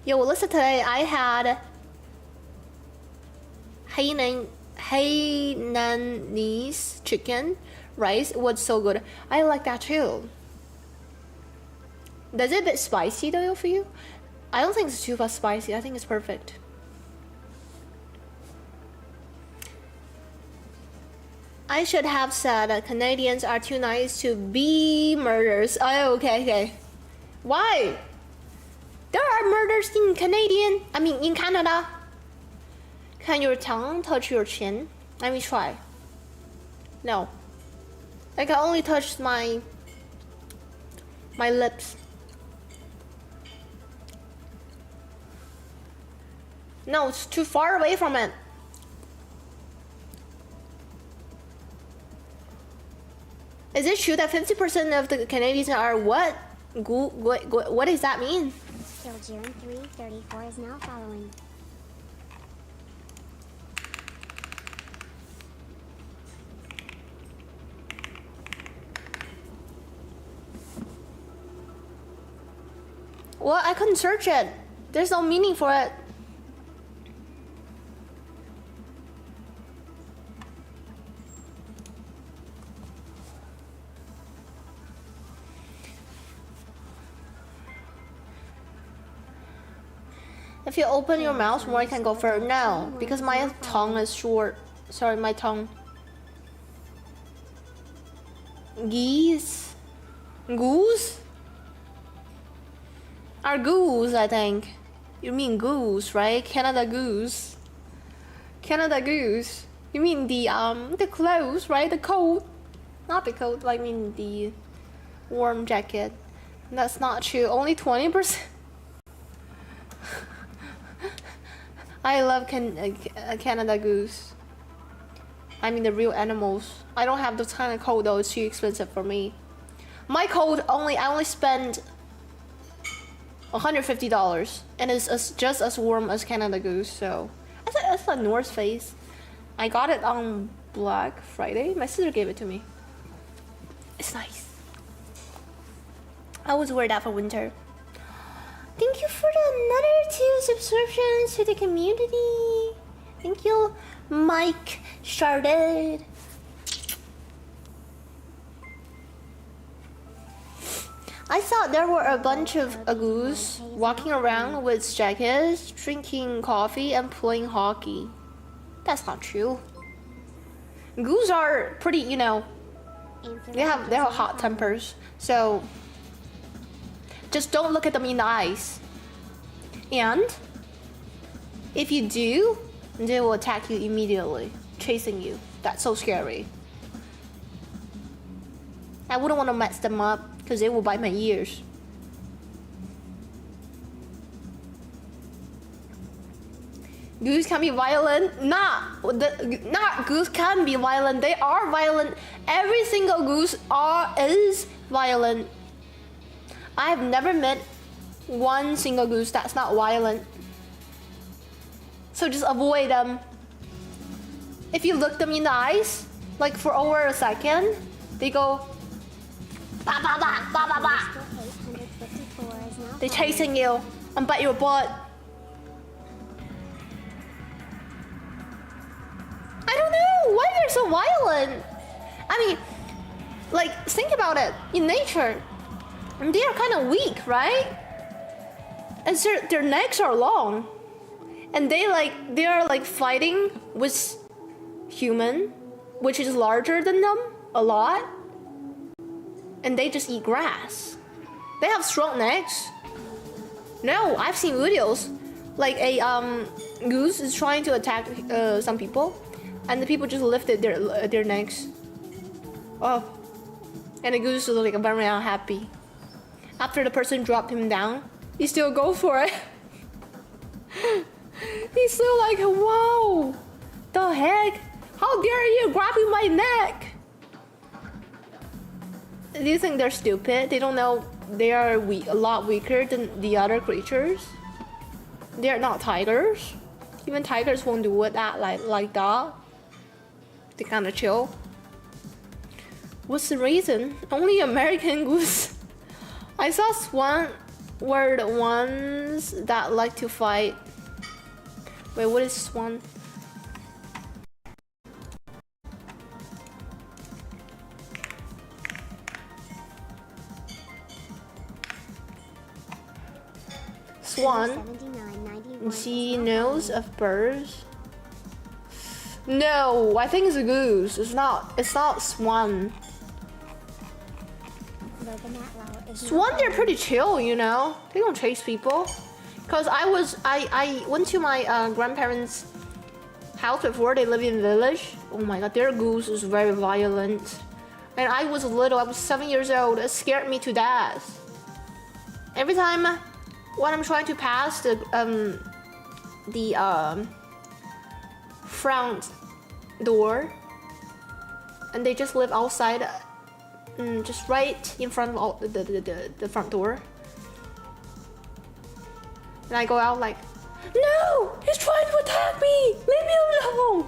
yo, listen, today I had Hainanese chicken rice. It was so good. I like that too. Does it a bit spicy though for you? I don't think it's too much spicy. I think it's perfect. I should have said that Canadians are too nice to be murderers. Oh, okay. Why? There are murders in in Canada. Can your tongue touch your chin? Let me try. No. I can only touch my lips. No, it's too far away from it. Is it true that 50% of the Canadians are what? What does that mean? Kiljiren 334 is now following. Well, I couldn't search it. There's no meaning for it. If you open your mouth more, you can go further. No, because my tongue is short. Sorry, my tongue. Geese? Goose? Are goose, I think. You mean goose, right? Canada goose. Canada goose. You mean the clothes, right? The coat. Not the coat, I mean the warm jacket. That's not true. Only 20%. I love Canada goose. I mean the real animals. I don't have this kind of coat though. It's too expensive for me. My coat I only spend $150, and it's just as warm as Canada goose. So that's a North Face. I got it on Black Friday. My sister gave it to me. It's nice. I always wear that for winter. Thank you for another 2 subscriptions to the community. Thank you, Mike Sharded. I thought there were a bunch of goose walking around with jackets, drinking coffee, and playing hockey. That's not true. Goose are pretty, you know, they have hot tempers. So just don't look at them in the eyes. And if you do, they will attack you immediately, chasing you. That's so scary. I wouldn't want to mess them up because they will bite my ears. Goose can be violent. Not goose can be violent. They are violent. Every single goose is violent. I have never met one single goose that's not violent. So just avoid them. If you look them in the eyes, like for over a second, they go ba ba ba ba ba ba. They're chasing you and bite your butt. I don't know why they're so violent. I mean, like, think about it. In nature, they are kind of weak, right? And so their necks are long, and they are like fighting with human, which is larger than them a lot, and they just eat grass. They have strong necks. No, I've seen videos like a goose is trying to attack some people, and the people just lifted their necks. Oh, and the goose was like very unhappy. After the person dropped him down, he still go for it. He's still like, wow, the heck? How dare you grabbing my neck? Do you think they're stupid? They don't know they are a lot weaker than the other creatures. They're not tigers. Even tigers won't do it like that. They kind of chill. What's the reason? Only American goose. I saw swan were the ones that like to fight. Wait, what is swan? Swan. Genomes of birds. No, I think it's a goose. It's not swan. Swan, they're pretty chill, you know. They don't chase people. Cause I went to my grandparents' house before. They live in a village. Oh my god, their goose is very violent. And I was little. I was 7 years old. It scared me to death. Every time when I'm trying to pass the front door, and they just live outside, just right in front of the front door. And I go out like, no, he's trying to attack me. Leave me alone.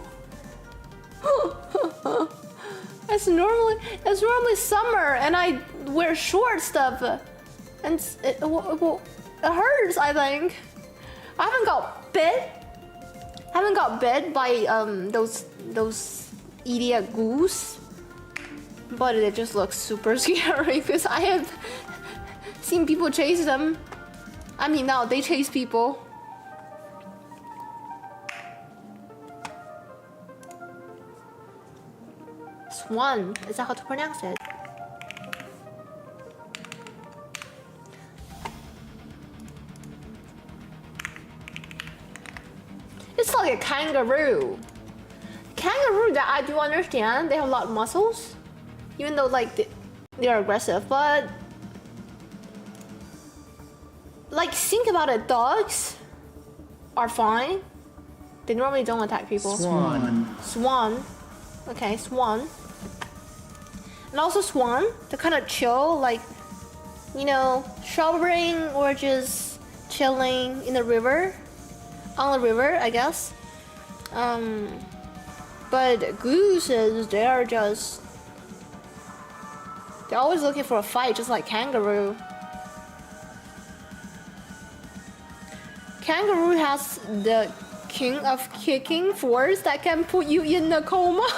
It's normally summer, and I wear short stuff, and it hurts. I think I haven't got bit by those idiot goose, but it just looks super scary because I have seen people chase them. I mean, now they chase people. Swan, is that how to pronounce it? It's like a kangaroo. Kangaroo, that I do understand, they have a lot of muscles, even though like they're aggressive, but like, think about it, dogs are fine. They normally don't attack people. Swan. Okay, swan. And also swan, they're kind of chill, like, you know, showering or just chilling in the river. On the river, I guess. But gooses, they're always looking for a fight, just like kangaroo. Kangaroo has the king of kicking force that can put you in a coma.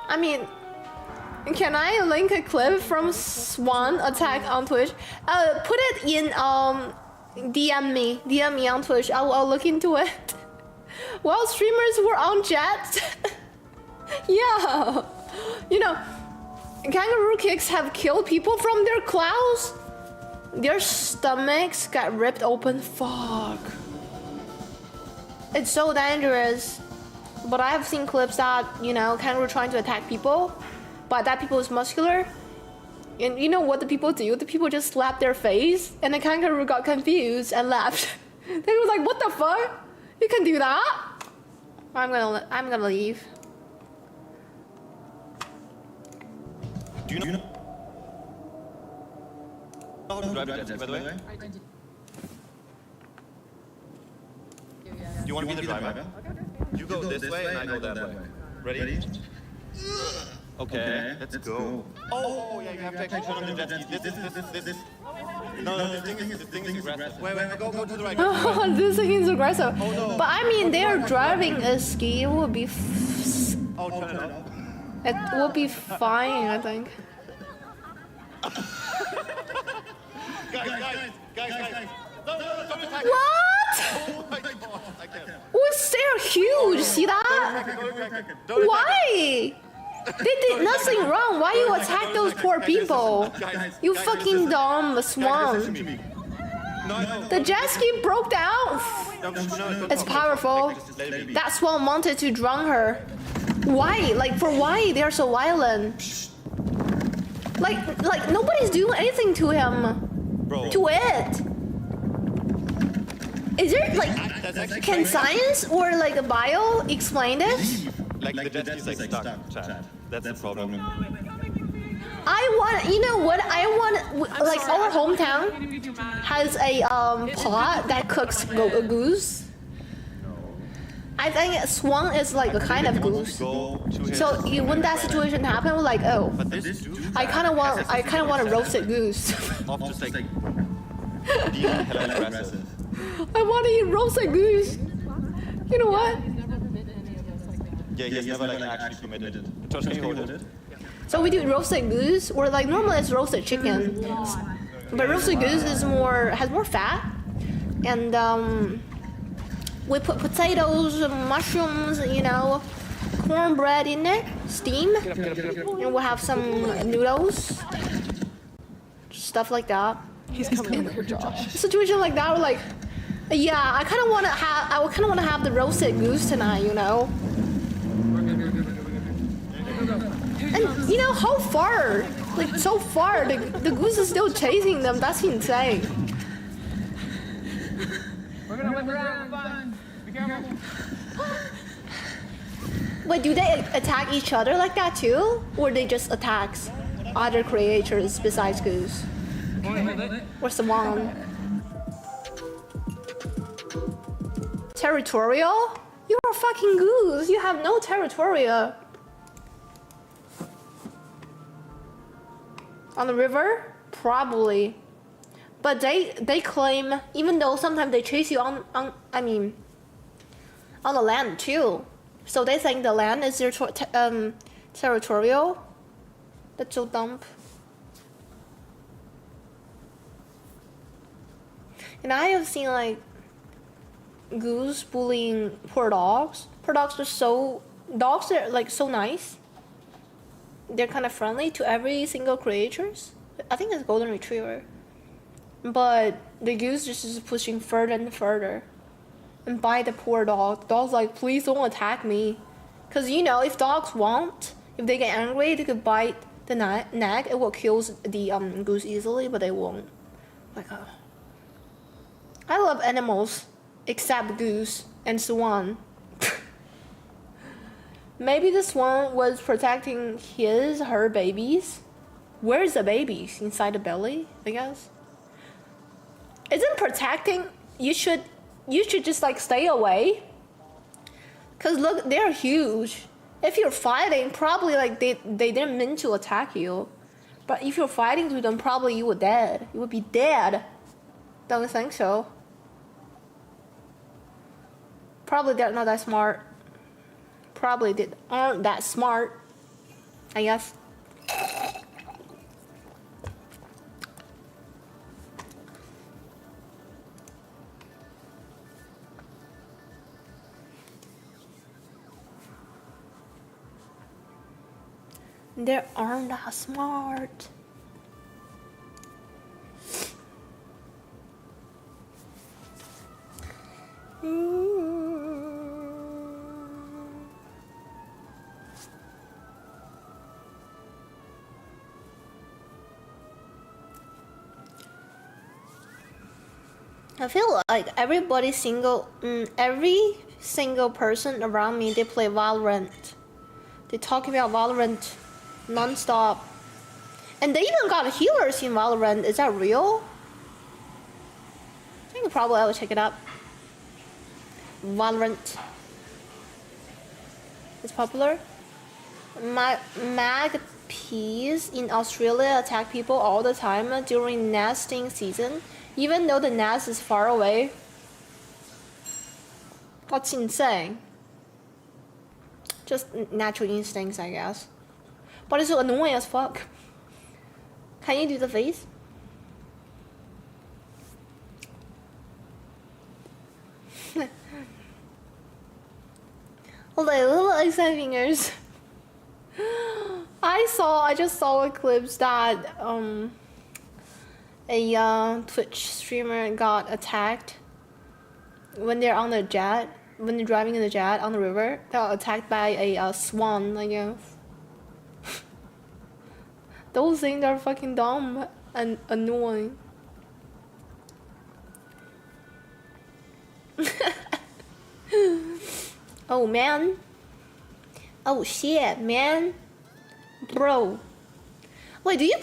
I mean, can I link a clip from Swan attack on Twitch? Put it in DM me on Twitch. I'll look into it. While streamers were on jets. Yeah, you know, kangaroo kicks have killed people from their claws. Their stomachs got ripped open. Fuck. It's so dangerous. But I have seen clips that, you know, kangaroo trying to attack people, but that people is muscular. And you know what the people do? The people just slap their face, and the kangaroo got confused and left. They were like, "What the fuck? You can do that?" I'm gonna leave. Do you know how to drive a jet ski, by the way? Do you want to be the driver? You go this way and I go that way. Ready? Okay, let's go. Oh, yeah, you have to actually turn on the jet ski. This. No, the thing is aggressive. Wait, go to the right. Oh, this thing is aggressive. Oh, no. But I mean, they are driving a ski. It would be. Oh, turn it up. It will be fine, I think. Guys. Don't attack. What? Oh my God, I can't. Oh, they're huge. See that? Why? They did nothing wrong. Why you attack those poor people? You fucking dumb swan. The jet ski broke down. It's powerful. That swan wanted to drown her. Why? Like, for why they are so violent? Like nobody's doing anything to him. Bro. To it. Is there like, can science or like a bio explain this? Like the jet ski's like stuck, Chad. That's the problem. I want, you know what? I want, like our hometown has a pot that cooks goose. I think swan is like a kind of goose. So when that situation happened, we're like, oh, I kind of want a roasted goose. I want to eat roasted goose. You know what? Yeah, he's never like actually committed. Josh, can you hold it? So we do roasted goose, or like normally it's roasted chicken, but roasted goose is has more fat, and we put potatoes, mushrooms, you know, cornbread in it, steam, and we'll have some noodles, stuff like that. He's coming in here, Josh. Situation like that, we're like, yeah, I kind of want to have the roasted goose tonight, you know. And you know how far, like so far, the goose is still chasing them. That's insane. We're gonna whip around, fun. Be careful. Wait, do they attack each other like that too, or they just attack other creatures besides goose or swan? Territorial? You are fucking goose. You have no territorial. On the river? Probably. But they claim, even though sometimes they chase you on the land too. So they think the land is their territorial. That's so dumb. And I have seen like goose bullying poor dogs. Poor dogs are like so nice. They're kind of friendly to every single creatures. I think it's golden retriever. But the goose just is pushing further and further. And bite the poor dog. The dog's like, please don't attack me. Because you know, if dogs want, if they get angry, they could bite the neck. It will kill the goose easily, but they won't. Like, I love animals, except goose and swan. Maybe the swan was protecting her babies. Where's the babies? Inside the belly, I guess. Isn't protecting, you should just like stay away. Cause look, they're huge. If you're fighting, probably like they didn't mean to attack you. But if you're fighting to them, probably you would dead. You would be dead. Don't you think so? Probably they're not that smart. Probably they aren't that smart. I guess. They aren't that smart. I feel like every single person around me, they play Valorant. They talk about Valorant non-stop. And they even got healers in Valorant. Is that real? I think probably I will check it out. Valorant. It's popular. Magpies in Australia attack people all the time during nesting season, even though the nest is far away. That's insane. Just natural instincts, I guess. But it's so annoying as fuck. Can you do the face? Little exciting fingers. I just saw a clip that a Twitch streamer got attacked when they're on the jet, when they're driving in the jet on the river. They got attacked by a swan, I guess. Those things are fucking dumb and annoying. Oh man. Oh shit, man. Bro. Wait, do you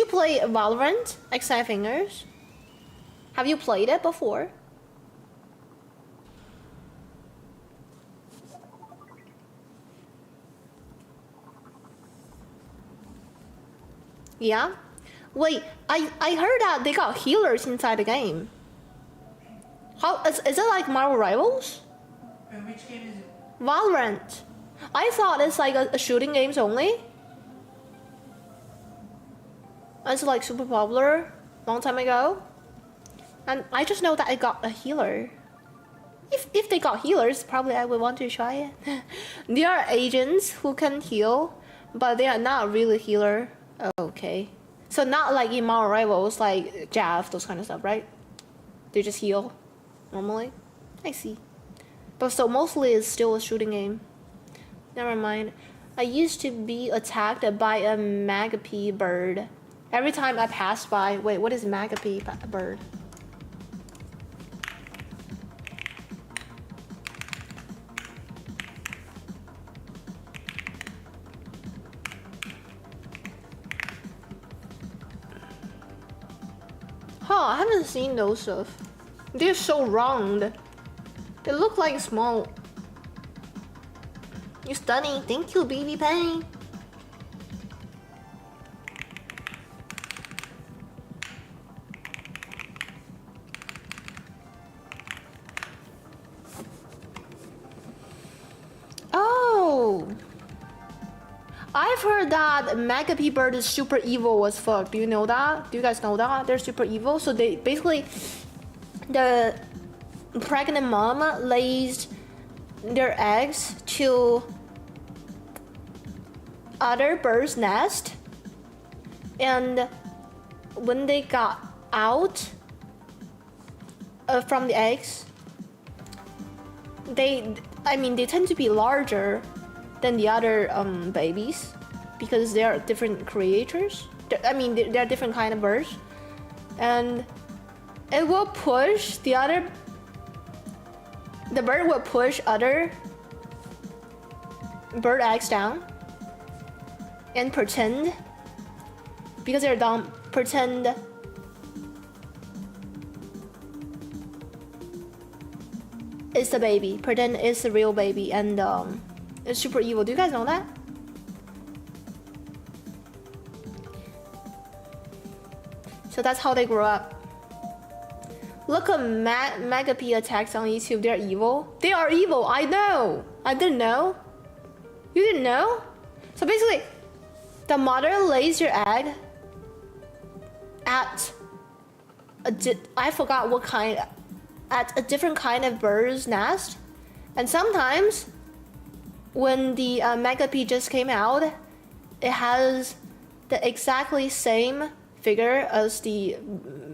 play Valorant? Excite Fingers? Have you played it before? Yeah? Wait, I heard that they got healers inside the game. How is it like Marvel Rivals? Which game is it? Valorant. I thought it's like a shooting games only. It's like super popular long time ago. And I just know that I got a healer. If they got healers, probably I would want to try it. There are agents who can heal, but they are not really healer. Okay. So not like in Marvel Rivals, like Jav, those kind of stuff, right? They just heal normally. I see. But so mostly it's still a shooting game. Never mind. I used to be attacked by a magpie bird. Every time I pass by... Wait, what is magpie bird? Huh, I haven't seen those stuff. They're so round. They look like small. You're stunning. Thank you, BB Penny. Oh. I've heard that magpie bird is super evil as fuck. Do you know that? Do you guys know that? They're super evil. So they basically... The pregnant mom lays their eggs to other birds' nest, and when they got out from the eggs, they tend to be larger than the other babies because they are different creatures. They're different kind of birds, and it will push the bird will push other bird eggs down and pretend, because they're dumb, pretend it's the baby, pretend it's the real baby, and it's super evil. Do you guys know that? So that's how they grow up. Look at magpie attacks on YouTube. They're evil. They are evil. I know. I didn't know. You didn't know? So basically, the mother lays your egg at I forgot what kind, at a different kind of bird's nest, and sometimes when the Megapede just came out, it has the exactly same figure as the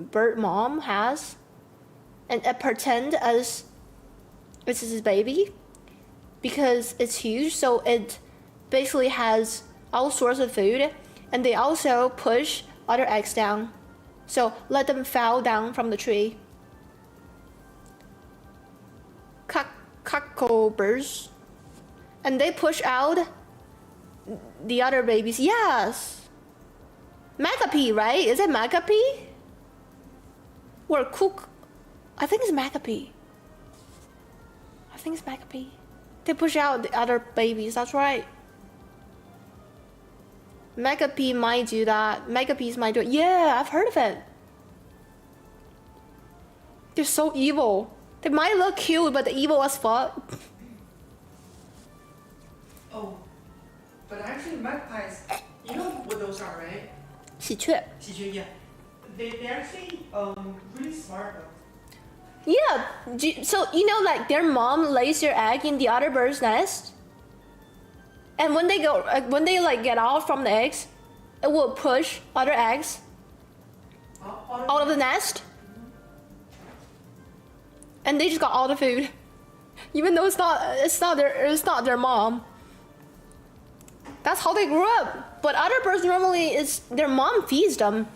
bird mom has, and it pretend as this is his baby because it's huge, so it basically has all sorts of food, and they also push other eggs down, so let them fall down from the tree. Cockleburrs, and they push out the other babies. Yes, Megapede, right? Is it Megapede? Or Cook? I think it's Megapede. I think it's Megapede. They push out the other babies. That's right. Megapede might do that. Megapedes might do it. Yeah, I've heard of it. They're so evil. They might look cute, but they're evil as fuck. Oh, but actually magpies, you know what those are, right? 喜鹊. 喜鹊, yeah. They actually really smart though. Yeah, so you know, like their mom lays their egg in the other bird's nest, and when they like get out from the eggs, it will push other eggs out of the nest, and they just got all the food, even though it's not their mom. That's how they grew up. But other birds normally is their mom feeds them.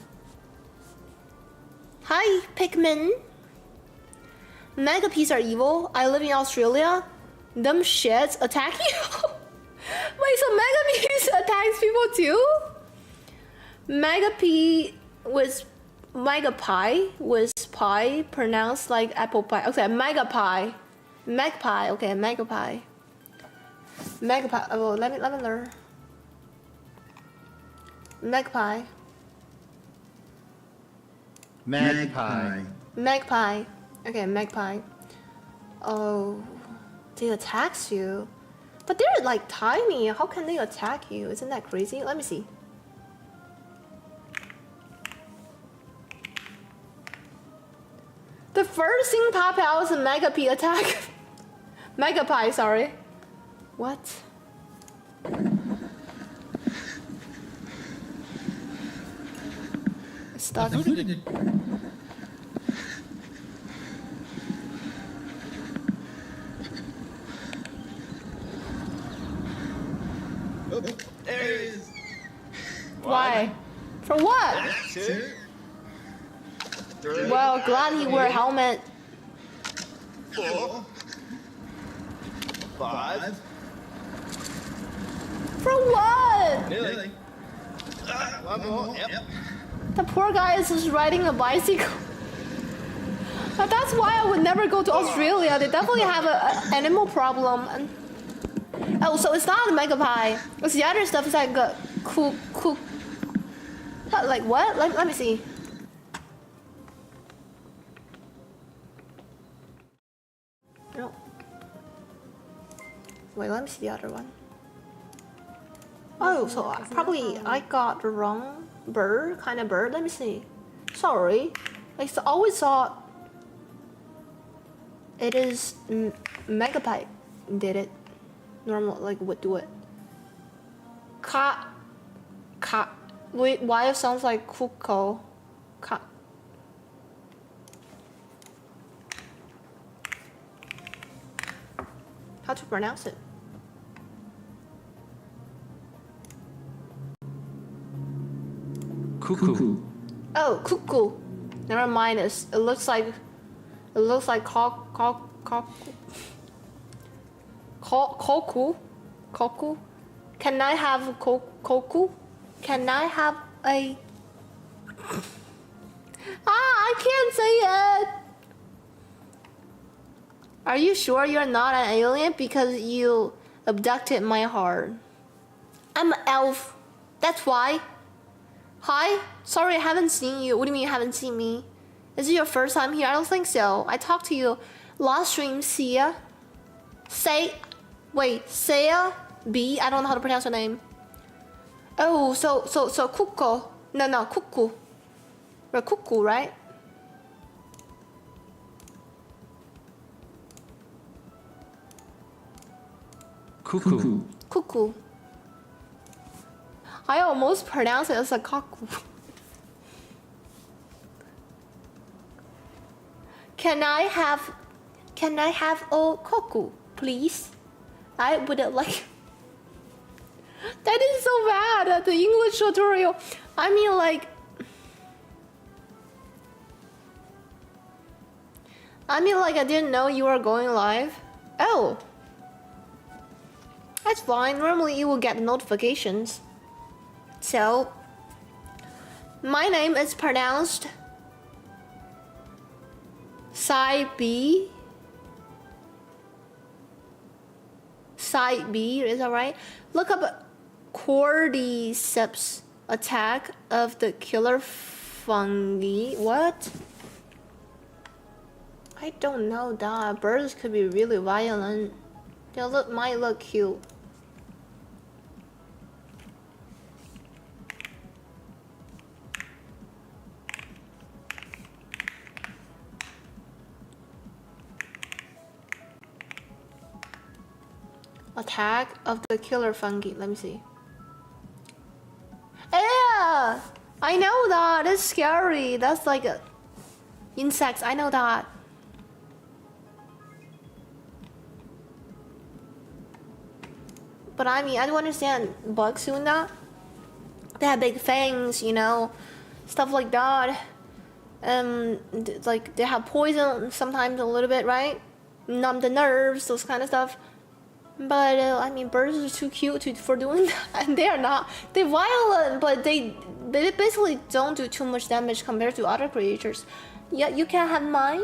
Hi, Pikmin. Megapedes are evil. I live in Australia. Them shits attack you. Wait, so Megapedes attacks people too? Megapie was pie pronounced like apple pie. Okay, magpie. Okay, magpie. Oh, let me learn. Magpie. Okay, magpie. Oh, they attacks you. But they're like tiny. How can they attack you? Isn't that crazy? Let me see. The first thing pop out is a Megapede attack. Magpie, sorry. What? It's stuck. Oh, there it is. Why? For what? 2, 3, Well, glad he wore a helmet. 4, 5. For what? Nearly. One more. Yep. The poor guy is just riding a bicycle. But that's why I would never go to Australia. They definitely have an animal problem. And oh, so it's not a Megapie. It's the other stuff. It's like a cool. Like what? Let me see. No. Wait, let me see the other one. Oh, so I got the wrong kind of bird. Let me see. Sorry, I always thought it is Megapie did it. Normal like would do it. Wait, why it sounds like cuckoo? How to pronounce it? Cuckoo. Oh, cuckoo. Never mind. It looks like Koku. Can I have Koku? Can I have a? I can't say it. Are you sure you're not an alien because you abducted my heart? I'm an elf. That's why. Hi. Sorry, I haven't seen you. What do you mean you haven't seen me? Is it your first time here? I don't think so. I talked to you last stream, Sia. Saya B. I don't know how to pronounce her name. Oh, so cuckoo. No, cuckoo. Or cuckoo, right? Cuckoo. Cuckoo. I almost pronounce it as a cuckoo. Can I have a cuckoo, please? I would like. That is so bad. The English tutorial. I mean, like. I didn't know you were going live. Oh. That's fine. Normally you will get notifications. So, my name is pronounced Side B. Side B, is that right? Look up Cordyceps attack of the killer fungi. What? I don't know that. Birds could be really violent. They might look cute. Attack of the killer fungi. Let me see. Yeah, I know that. It's scary. That's like insects. I know that. But I mean, I don't understand bugs doing that. They have big fangs, you know, stuff like that. Like they have poison sometimes a little bit, right? Numb the nerves, those kind of stuff. But I mean, birds are too cute for doing that, and they are not. They're violent, but they basically don't do too much damage compared to other creatures. Yeah, you can have mine.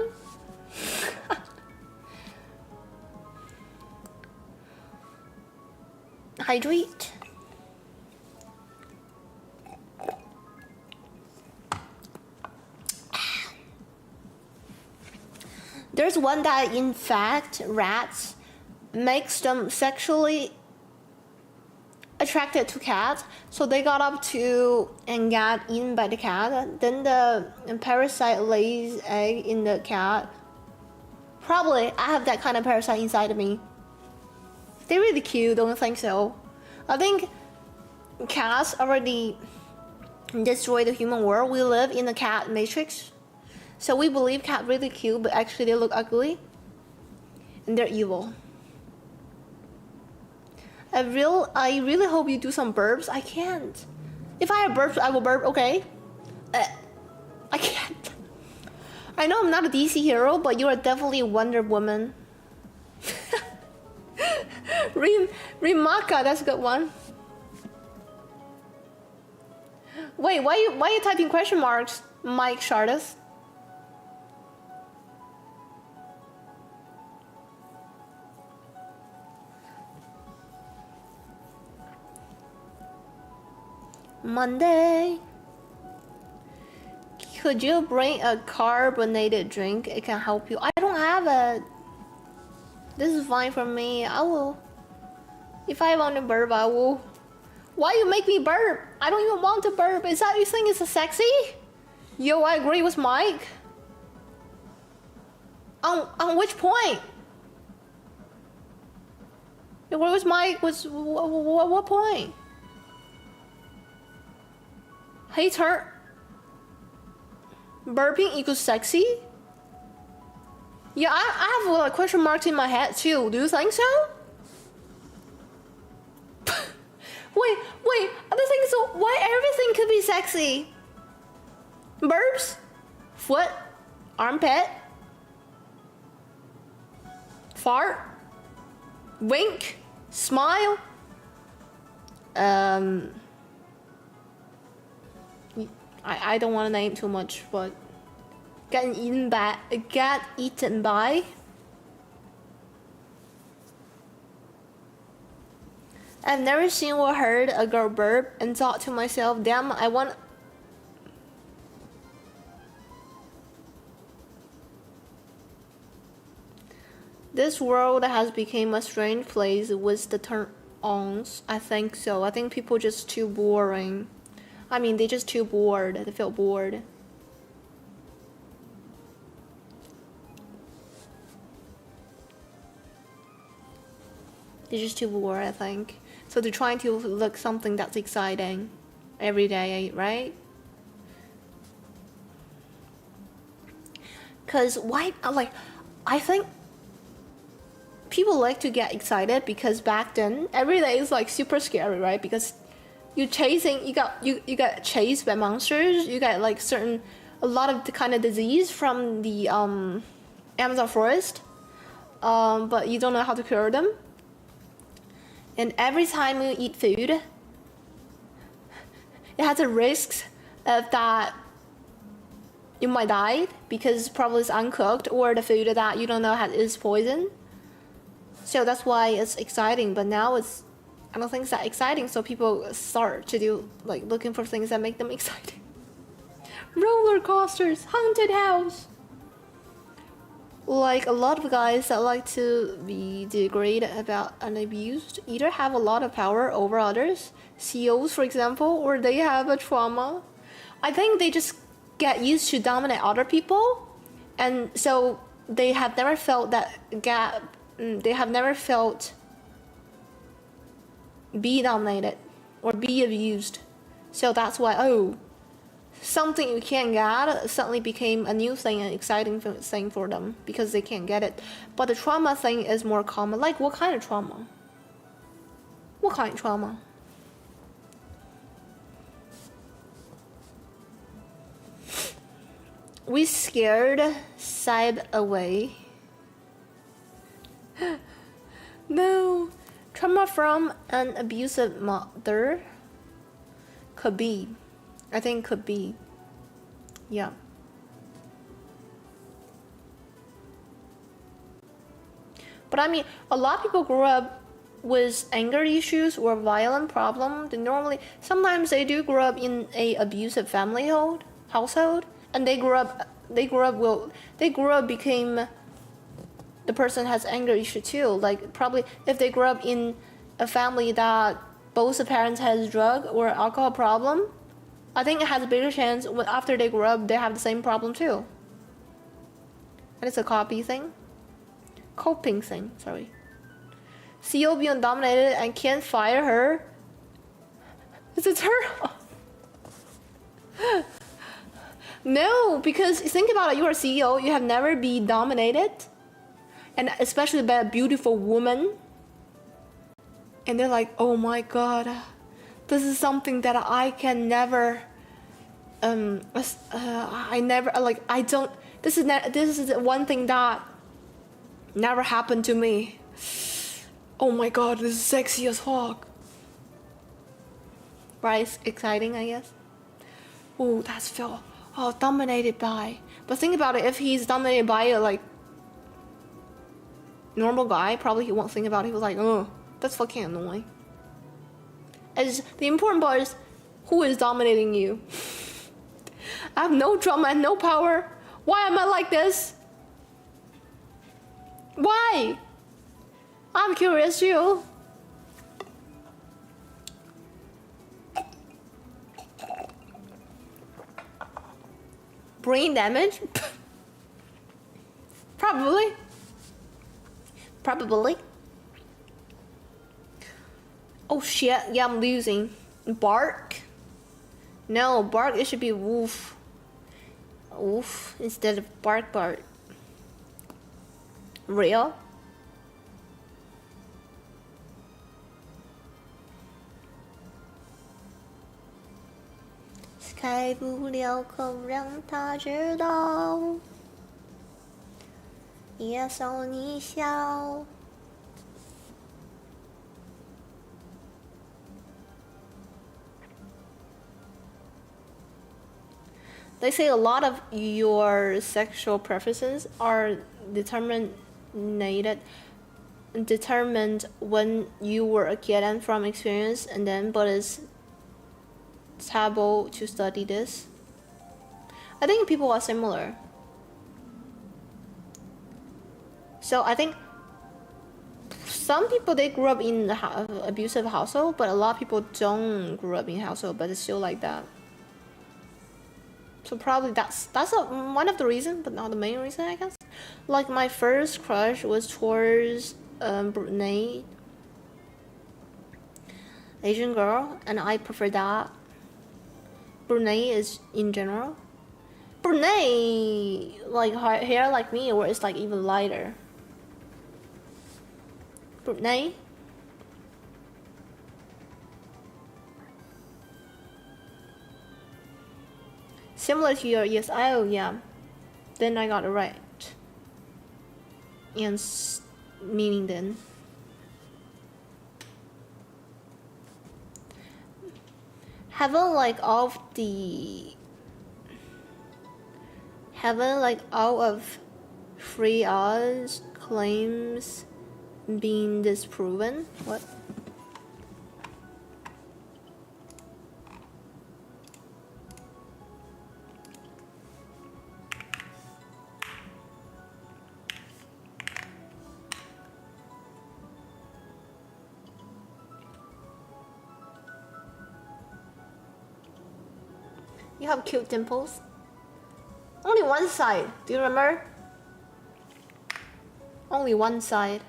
Hydrate. There's one that in fact rats makes them sexually attracted to cats, so they got up to and got eaten by the cat. Then the parasite lays egg in the cat. Probably I have that kind of parasite inside of me. They're really cute, don't you think so? I think cats already destroy the human world. We live in the cat matrix, so we believe cats really cute, but actually they look ugly and they're evil. I really hope you do some burps. I can't. If I have burps, I will burp. Okay. I can't. I know I'm not a DC hero, but you are definitely Wonder Woman. Rimaka, that's a good one. Wait, why you typing question marks, Mike Shardis? Monday. Could you bring a carbonated drink? It can help you. I don't have it. This is fine for me. I will. If I want to burp, I will. Why you make me burp? I don't even want to burp. Is that you think it's sexy? Yo, I agree with Mike. On which point? Where was Mike? What point? Hey, turn. Burping equals sexy? Yeah, I have like question marks in my head too. Do you think so? wait, I don't think so. Why everything could be sexy? Burps, foot, armpit, fart, wink, smile. I don't want to name too much, but get eaten by. I've never seen or heard a girl burp and thought to myself, damn, I want. This world has become a strange place with the turn ons. I think so. I think people just too boring. I mean, they just too bored. They feel bored. They're just too bored, I think. So they're trying to look something that's exciting every day, right? Cause why? Like, I think people like to get excited because back then every day is like super scary, right? Because you got chased by monsters. You got like a lot of the kind of disease from the Amazon forest, but you don't know how to cure them. And every time you eat food, it has a risk of that you might die because probably it's uncooked, or the food that you don't know is poison. So that's why it's exciting. But now I don't think it's that exciting. So people start to do like looking for things that make them exciting. Roller coasters, haunted house. Like a lot of guys that like to be degraded about and abused either have a lot of power over others, CEOs for example, or they have a trauma. I think they just get used to dominate other people, and so they have never felt that gap. They have never felt be dominated or be abused. So that's why something you can't get suddenly became a new thing, an exciting thing for them because they can't get it. But the trauma thing is more common. Like what kind of trauma? What kind of trauma? We scared Saib away. No. Trauma from an abusive mother? Could be. I think could be. Yeah. But I mean, a lot of people grew up with anger issues or violent problem. Sometimes they do grow up in a abusive household, and they grew up became the person has anger issue too. Like probably if they grew up in a family that both the parents has drug or alcohol problem, I think it has a bigger chance after they grow up they have the same problem too. And it's a coping thing, sorry. CEO being dominated and can't fire her. It's a turn off. No, because think about it, you are a CEO, you have never been dominated, and especially by a beautiful woman. And they're like, oh my god, this is something that I can never, this is one thing that never happened to me. Oh my god, this is sexy as fuck. Right, it's exciting, I guess. Oh, that's Phil. Oh, dominated by. But think about it, if he's dominated by a like normal guy, probably he won't think about it. He was like, oh, that's fucking annoying. As the important part is who is dominating you. I have no trauma and no power. Why am I like this? Why? I'm curious too. Brain damage? Probably. Oh shit, yeah, I'm losing. Bark? No, bark, it should be woof. Woof instead of bark. Real?开不了口，让他知道，也送你笑。They say a lot of your sexual preferences are determined when you were a kid and from experience, and then but it's taboo to study this. I think people are similar. So I think some people they grew up in the abusive household, but a lot of people don't grow up in household, but it's still like that. So probably that's one of the reasons, but not the main reason, I guess. Like my first crush was towards Brunei, Asian girl, and I prefer that. Brunei is in general. Brunei like hair like me, or it's like even lighter. Brunei. Similar to your yes, oh yeah. Then I got it right. And meaning then. Haven't like all of free odds claims been disproven? What? You have cute dimples. Only one side. Do you remember? Only one side.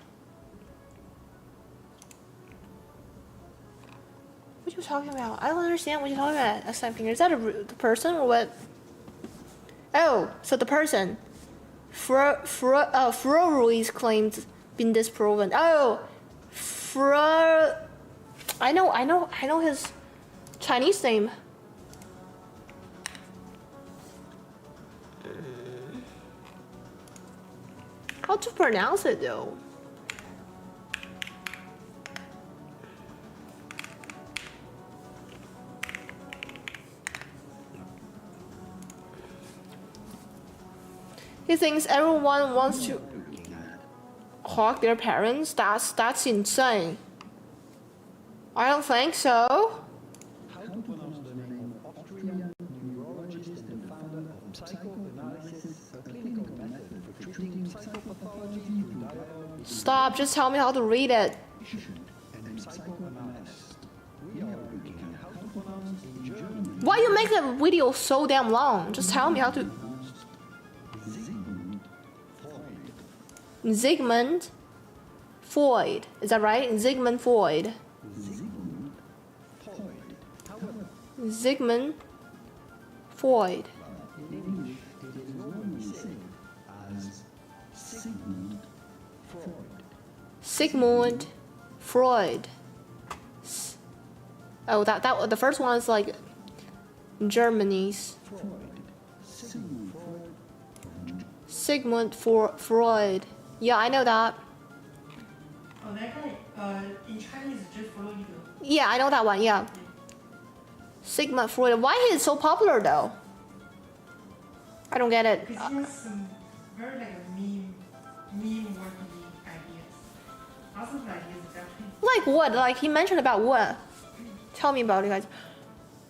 What are you talking about? I don't understand what you're talking about. A sign finger. Is that the person or what? Oh, so the person. Ruiz claimed been disproven. Oh, I know his Chinese name. How to pronounce it though? He thinks everyone wants to hug their parents. That's insane. I don't think so. Stop, just tell me how to read it. Why you make the video so damn long? Just tell me how to... Sigmund Freud. Is that right? Sigmund Freud. Sigmund Freud. Sigmund Freud. Oh, that the first one is like Germany's. Sigmund Freud. Yeah, I know that. Oh, that guy. In Chinese, just Freud. Yeah, I know that one. Yeah. Sigmund Freud. Why he is so popular though? I don't get it. Because he has some very like meme worthy ideas. Lots of ideas actually. Like what? Like he mentioned about what? Tell me about it, guys.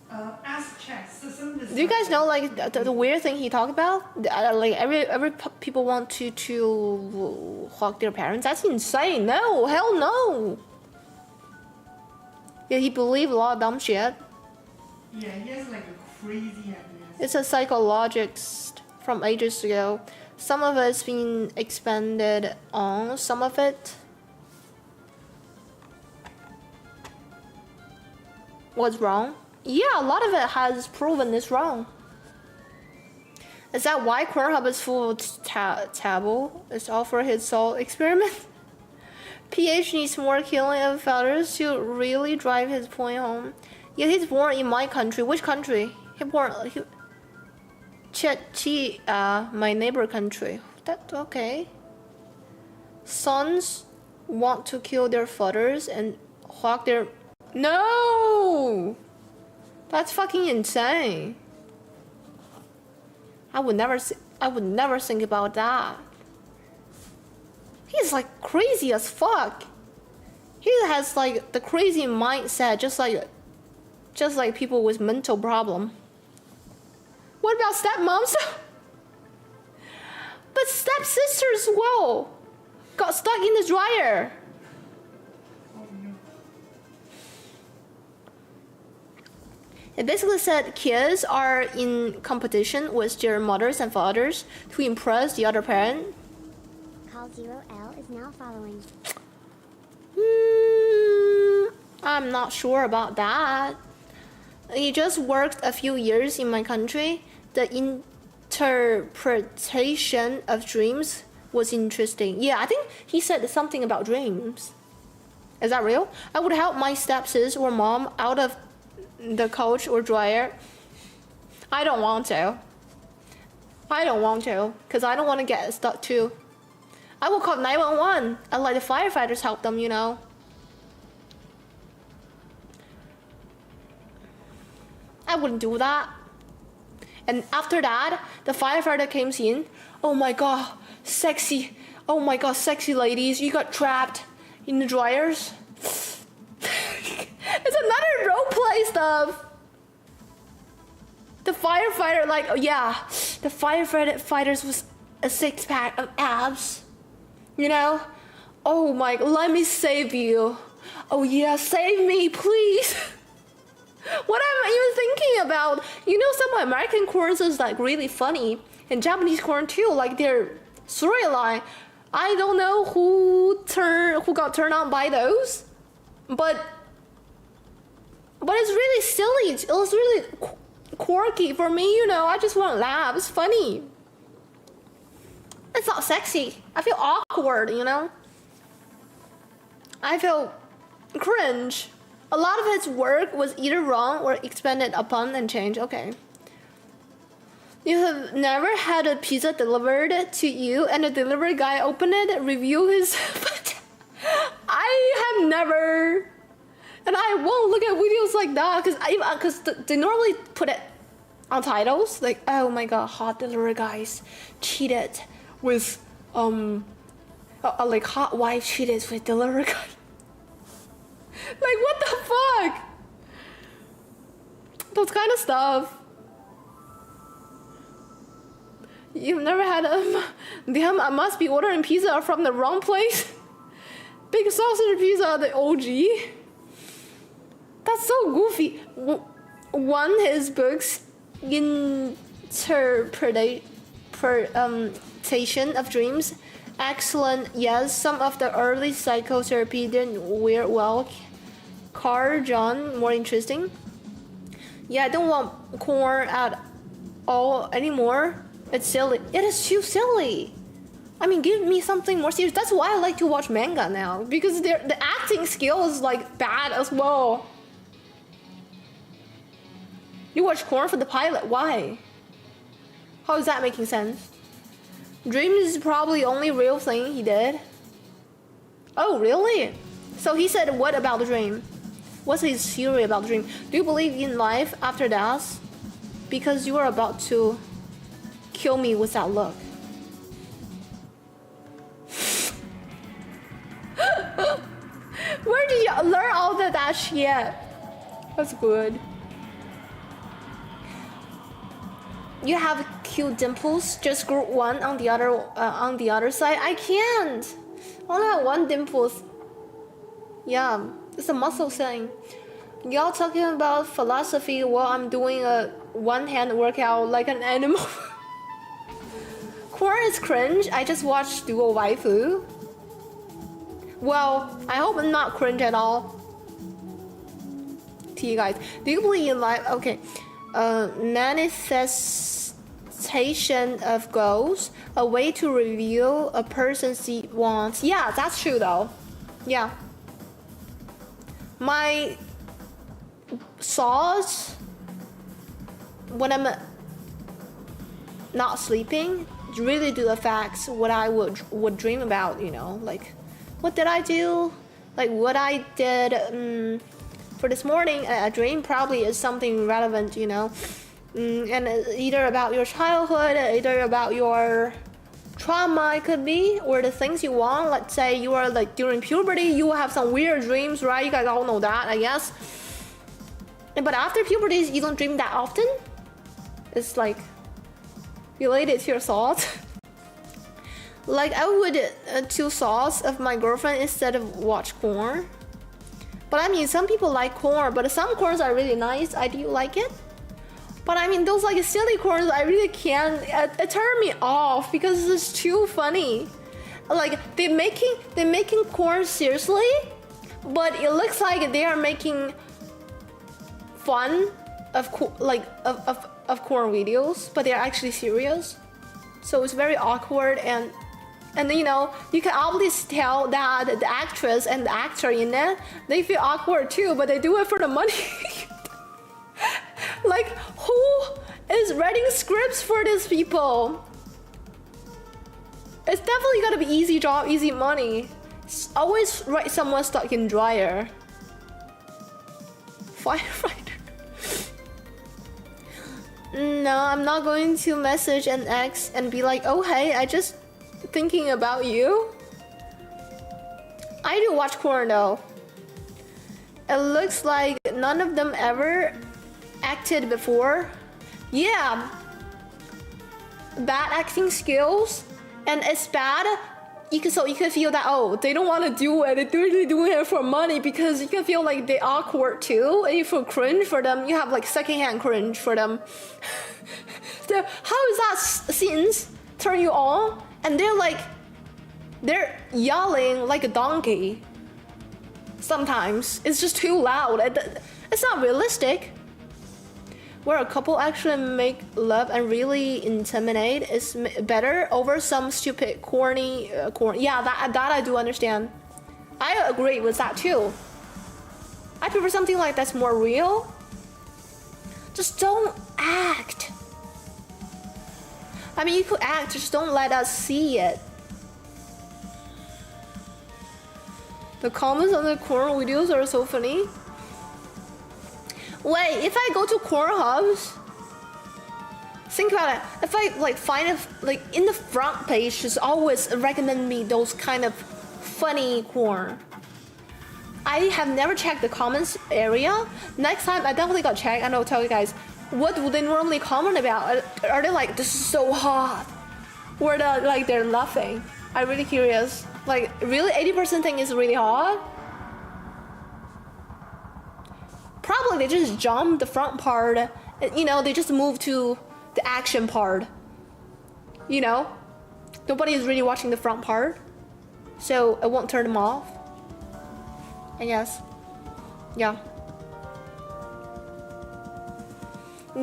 Ask checks. So some of this Do you guys know like the weird thing he talked about? Like every people want to hug their parents. That's insane. No, hell no. Yeah, he believed a lot of dumb shit. Yeah, he has like a crazy ideas. It's a psychologist from ages ago. Some of it's been expanded on. Some of it was wrong. Yeah, a lot of it has proven it's wrong. Is that why Pornhub is full of taboo? It's all for his soul experiment. PH needs more killing of feathers to really drive his point home. Yeah, he's born in my country. Which country? My neighbor country. That's okay. Sons want to kill their fathers and hog their... No! That's fucking insane. I would never think about that. He's like crazy as fuck. He has like the crazy mindset, just like people with mental problem. What about stepmoms? But stepsisters as well got stuck in the dryer. It basically said kids are in competition with their mothers and fathers to impress the other parent. Call 0L is now following. I'm not sure about that. He just worked a few years in my country. The interpretation of dreams was interesting. Yeah, I think he said something about dreams. Is that real? I would help my stepsis or mom out of the couch or dryer. I don't want to. Because I don't want to get stuck too. I will call 911 and let the firefighters help them, you know. I wouldn't do that. And after that, the firefighter came in. Oh my god, sexy. Oh my god, sexy ladies, you got trapped in the dryers. It's another roleplay stuff. The firefighter, like, oh yeah, the firefighters was a 6-pack of abs. You know? Oh my, let me save you. Oh yeah, save me, please. What am I even thinking about? You know, some American corns is like really funny, and Japanese corn too. Like their storyline, I don't know who got turned on by those, but it's really silly. It was really quirky for me. You know, I just want to laugh. It's funny. It's not sexy. I feel awkward. You know. I feel cringe. A lot of his work was either wrong or expanded upon and changed. Okay. You have never had a pizza delivered to you and the delivery guy opened it, review his... I have never... And I won't look at videos like that because they normally put it on titles. Like, oh my god, hot delivery guys cheated with... like hot wife cheated with delivery guy. Like, what the fuck? Those kind of stuff. You've never had a... Damn, I must be ordering pizza from the wrong place. Big sausage pizza, the OG. That's so goofy. One, his books, interpretation of dreams. Excellent. Yes, some of the early psychotherapy didn't wear well. Carl John, more interesting. Yeah, I don't want corn at all anymore. It's silly. It is too silly. I mean, give me something more serious. That's why I like to watch manga now, because the acting skill is like bad as well. You watch corn for the pilot. Why? How is that making sense? Dreams is probably the only real thing he did. Oh, really? So he said, what about the dream? What's his theory about the dream? Do you believe in life after death? Because you are about to kill me with that look. Where did you learn all that shit? That's good. You have cute dimples. Just group one on the other side. I can't. I only have one dimple. Yeah, it's a muscle thing. Y'all talking about philosophy while I'm doing a one-hand workout like an animal. Corn is cringe. I just watched Duo Waifu. Well, I hope I'm not cringe at all. To you guys, do you believe in life? Okay. Manifestation of goals, a way to reveal a person's wants. Yeah, that's true though. Yeah. My thoughts when I'm not sleeping really do affect what I would dream about. You know, like what did I do? Like what I did. For this morning, a dream probably is something relevant, you know, and either about your childhood, either about your trauma, it could be, or the things you want. Let's say you are like during puberty, you will have some weird dreams, right? You guys all know that, I guess. But after puberty, you don't dream that often. It's like related to your thoughts. Like I would do thoughts of my girlfriend instead of watch porn. But I mean, some people like corn, but some corns are really nice. I do like it. But I mean, those like silly corns, I really can't. It turned me off because it's too funny. Like they're making corn seriously, but it looks like they are making fun of of corn videos, but they're actually serious. So it's very awkward, and you know, you can obviously tell that the actress and the actor in it, they feel awkward too, but they do it for the money. Like, who is writing scripts for these people? It's definitely gonna be easy job, easy money. Always write someone stuck in dryer. Firefighter. No, I'm not going to message an ex and be like, oh hey, I just thinking about you. I do watch corn though. It looks like none of them ever acted before. Yeah, bad acting skills, and it's bad. You can feel that, oh, they don't want to do it. They're really doing it for money, because you can feel like they're awkward too, and you feel cringe for them. You have like secondhand cringe for them. So how is that scenes turn you on? And they're yelling like a donkey. Sometimes it's just too loud. It's not realistic. Where a couple actually make love and really intimidate is better over some stupid corny corn. Yeah, that I do understand. I agree with that too. I prefer something like that's more real. Just don't act. I mean, you could act, just don't let us see it. The comments on the corn videos are so funny. Wait, if I go to corn hubs, think about it. If I like find it like in the front page, just always recommend me those kind of funny corn. I have never checked the comments area. Next time I definitely gotta check, and I'll tell you guys what do they normally comment about. Are they like, this is so hot, or they're laughing? I'm really curious. Like, really 80% thing is really hot? Probably they just jumped the front part, you know, they just moved to the action part. You know? Nobody is really watching the front part, so it won't turn them off, I guess. Yeah.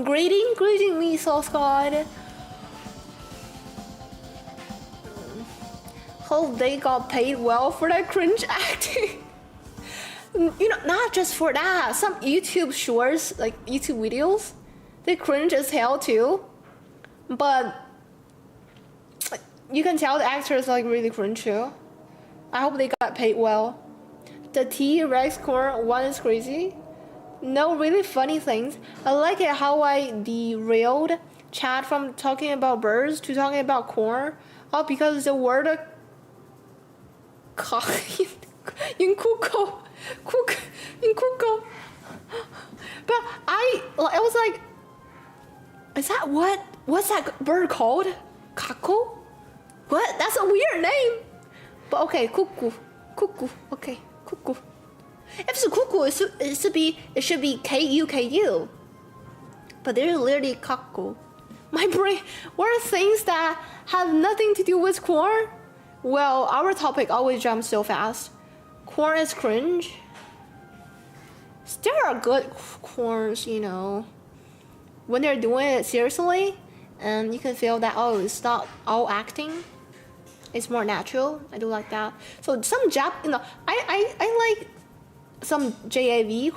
Greeting me, Sauce God. Hope they got paid well for that cringe acting. You know, not just for that. Some YouTube shorts, like YouTube videos, they cringe as hell too. But you can tell the actors like really cringe too. I hope they got paid well. The T-Rex corn one is crazy. No, really funny things. I like it how I derailed chat from talking about birds to talking about corn. Oh, because the word in Kuko. But I was like, is that what's that bird called? Kako? What? That's a weird name. But okay, cuckoo, okay, cuckoo. If it's a cuckoo, it should be Kuku. But they're literally kako. My brain, what are things that have nothing to do with corn? Well, our topic always jumps so fast. Corn is cringe. There are good corns, you know, when they're doing it seriously, and you can feel that, oh, it's not all acting. It's more natural. I do like that. So some you know, I like some JAV,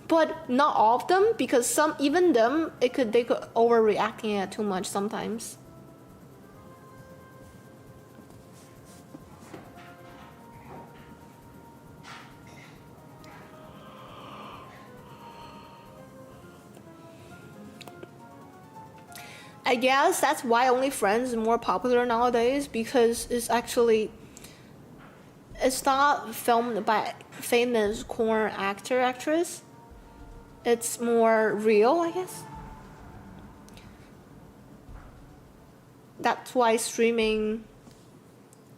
but not all of them, because some, even them, they could overreacting it too much sometimes. I guess that's why OnlyFriends is more popular nowadays, because it's not filmed by famous corn actress. It's more real, I guess. That's why streaming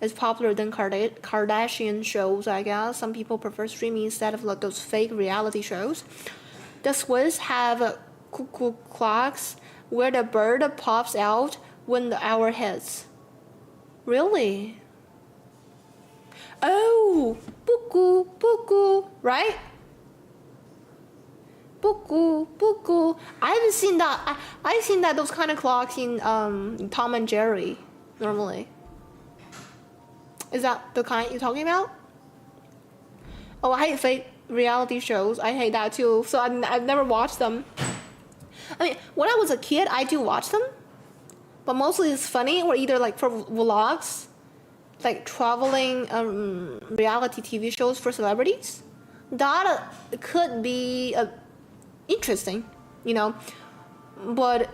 is popular than Kardashian shows, I guess. Some people prefer streaming instead of like those fake reality shows. The Swiss have cuckoo clocks where the bird pops out when the hour hits. Really? Oh, buku, buku, right? Buku, buku. I haven't seen that. I've seen that those kind of clocks in Tom and Jerry normally. Is that the kind you're talking about? Oh, I hate fake reality shows. I hate that too. So I've never watched them. I mean, when I was a kid, I do watch them, but mostly it's funny or either like for vlogs, like traveling reality TV shows for celebrities. That could be interesting, you know. But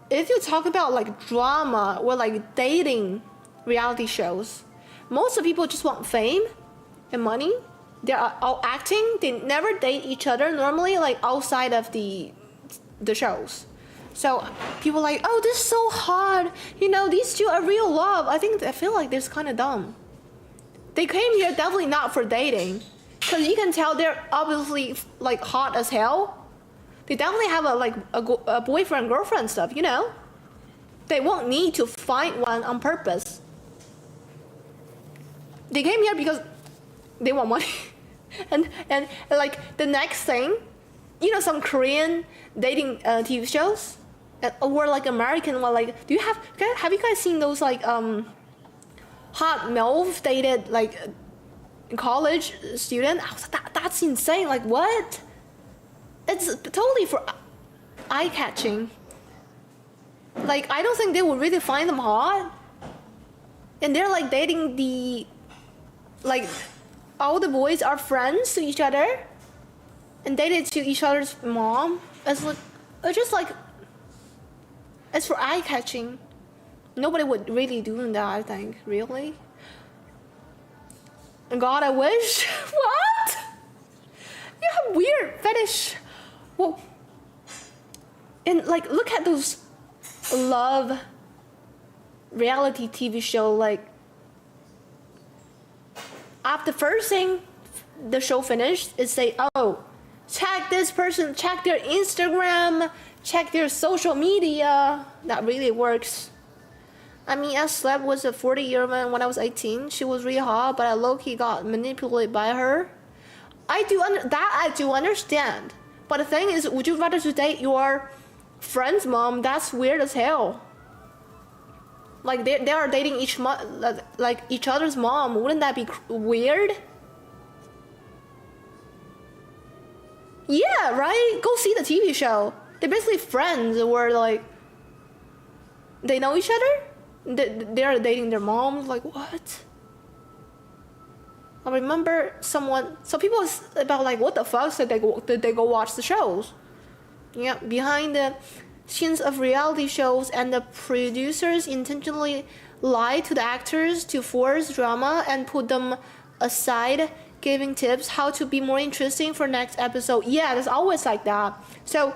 if you talk about like drama or like dating reality shows, most of the people just want fame and money. They're all acting. They never date each other normally, like outside of the shows. So people are like, oh, this is so hard. You know, these two are real love. I feel like this kind of dumb. They came here definitely not for dating, because you can tell they're obviously like hot as hell. They definitely have a boyfriend girlfriend stuff, you know. They won't need to find one on purpose. They came here because they want money. and like the next thing, you know, some Korean dating TV shows, or like American one. Like, have you guys seen those like hot MILF dated like college student? I was like, that's insane. Like, what? It's totally for eye catching. Like, I don't think they would really find them hot. And they're like dating like all the boys are friends to each other and dated to each other's mom. It's for eye catching. Nobody would really do that, I think. Really? God, I wish. What? You have weird fetish. Well, and like, look at those love reality TV show. Like, after first thing the show finished, it say, oh, check this person, check their Instagram, check their social media. That really works. I mean, I slept with a 40-year man when I was 18. She was really hot, but I low-key got manipulated by her. I do understand. But the thing is, would you rather to date your friend's mom? That's weird as hell. Like, they are dating each other's mom. Wouldn't that be weird? Yeah, right? Go see the TV show. They're basically friends where like they know each other. They are dating their moms. Like, what? I remember some people was about like, what the fuck? So did they go watch the shows? Yeah, behind the scenes of reality shows, and the producers intentionally lie to the actors to force drama and put them aside, giving tips how to be more interesting for next episode. Yeah, there's always like that. So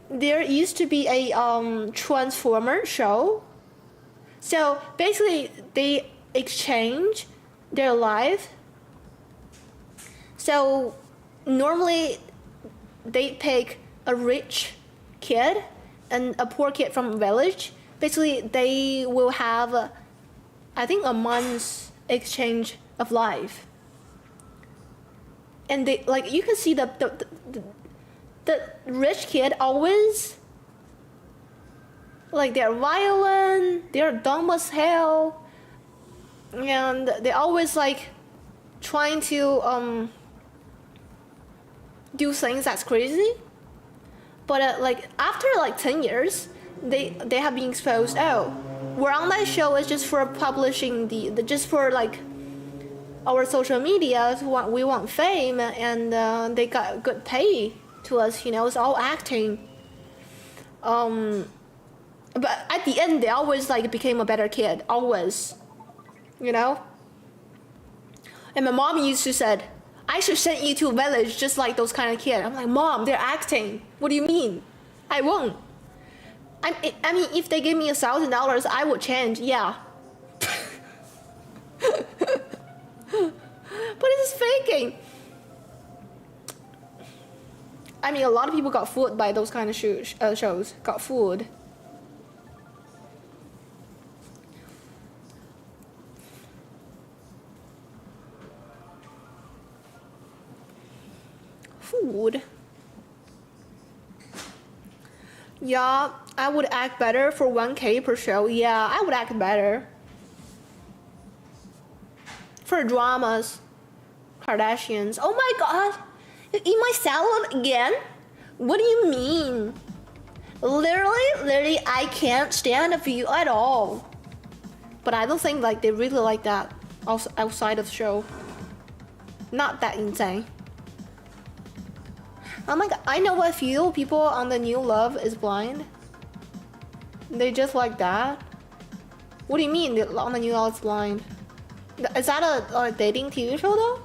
there used to be a Transformer show. So basically they exchange their life. So normally they pick a rich kid and a poor kid from a village. Basically they will have I think a month's exchange of life. And they like, you can see the rich kid always like, they're violent, they're dumb as hell, and they always like trying to do things that's crazy. But like after like 10 years, they have been exposed. Oh, we're on that show is just for publishing just for like our social media. We want fame, and they got good pay to us. You know, it's all acting. But at the end, they always like became a better kid. Always, you know. And my mom used to said, I should send you to a village just like those kind of kids. I'm like, Mom, they're acting. What do you mean? I won't. I mean, if they give me $1,000, I would change. Yeah. But it's faking. I mean, a lot of people got fooled by those kind of shows. Got fooled. Food. Yeah, I would act better for 1K per show. Yeah, I would act better. For dramas. Kardashians. Oh my god! You eat my salad again? What do you mean? Literally, I can't stand it for you at all. But I don't think like they really like that outside of the show. Not that insane. Oh my god, I know a few people on the new Love is Blind. They just like that. What do you mean on the new Love is Blind? Is that a dating TV show though?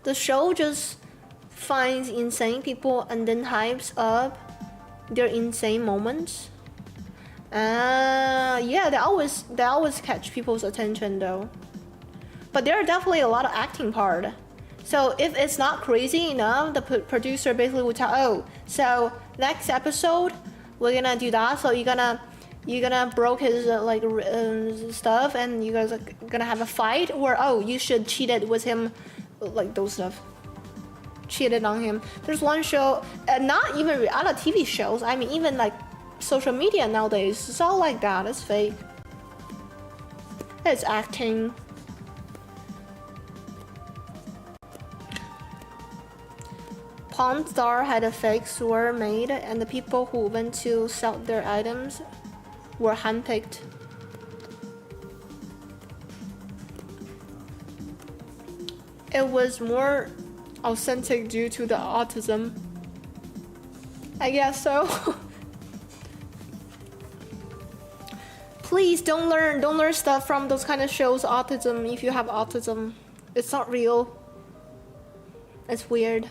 The show just finds insane people and then hypes up their insane moments. Yeah, they always catch people's attention though. But there are definitely a lot of acting part. So if it's not crazy enough, the producer basically will tell, oh, so next episode we're gonna do that. So you're gonna broke his stuff, and you guys are gonna have a fight, or oh, you should cheated with him, like those stuff. Cheated on him. There's one show, not even reality TV shows. I mean, even like social media nowadays, it's all like that. It's fake. It's acting. Pawn Star had a fake store made, and the people who went to sell their items were handpicked. It was more authentic due to the autism. I guess so. Please don't learn stuff from those kind of shows. Autism, if you have autism, it's not real. It's weird.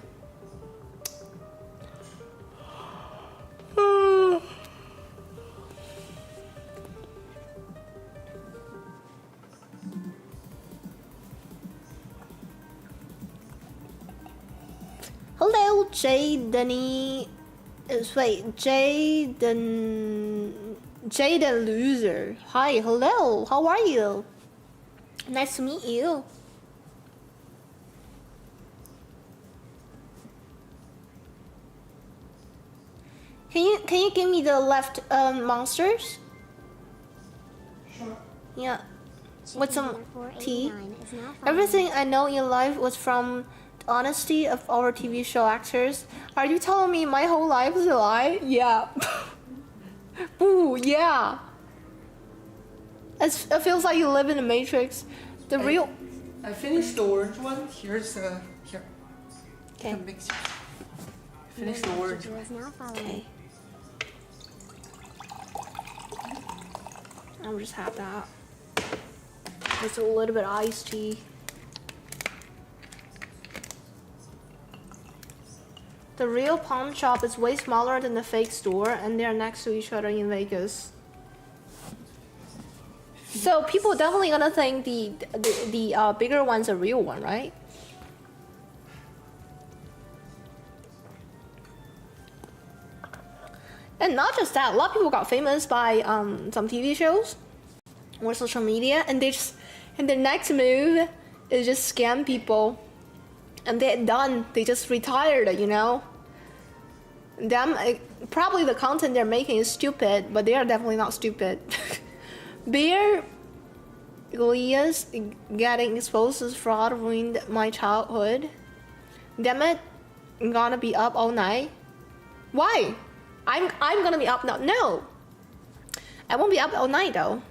Hello, Jaden. Wait, Jaden Loser. Hi, hello. How are you? Nice to meet you. Can you give me the left monsters? Sure. Yeah. With some tea. 489 is now following. Everything I know in life was from the honesty of our TV show actors. Are you telling me my whole life is a lie? Yeah. Ooh, yeah. It feels like you live in the Matrix. The real. I finished the orange one. Here's here. Okay. The mixture. Finish the orange Is one. now following. Okay. I'll just have that. With a little bit of iced tea. The real pawn shop is way smaller than the fake store, and they're next to each other in Vegas. So people definitely gonna think the bigger one's a real one, right? And not just that, a lot of people got famous by some TV shows or social media, and the next move is just scam people, and they're done. They just retired, you know. Probably the content they're making is stupid, but they are definitely not stupid. Beer Glias getting exposed as fraud ruined my childhood. Damn it, I'm gonna be up all night. Why? I'm gonna be up now. No, I won't be up all night though.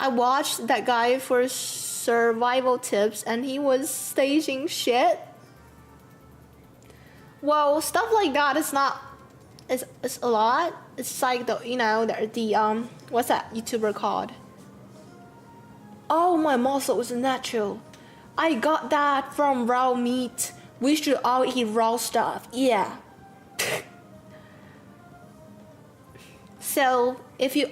I watched that guy for survival tips, and he was staging shit. Well, stuff like that is not. It's a lot. It's like the what's that YouTuber called? Oh, my muscle is natural. I got that from raw meat. We should all eat raw stuff. Yeah. So if you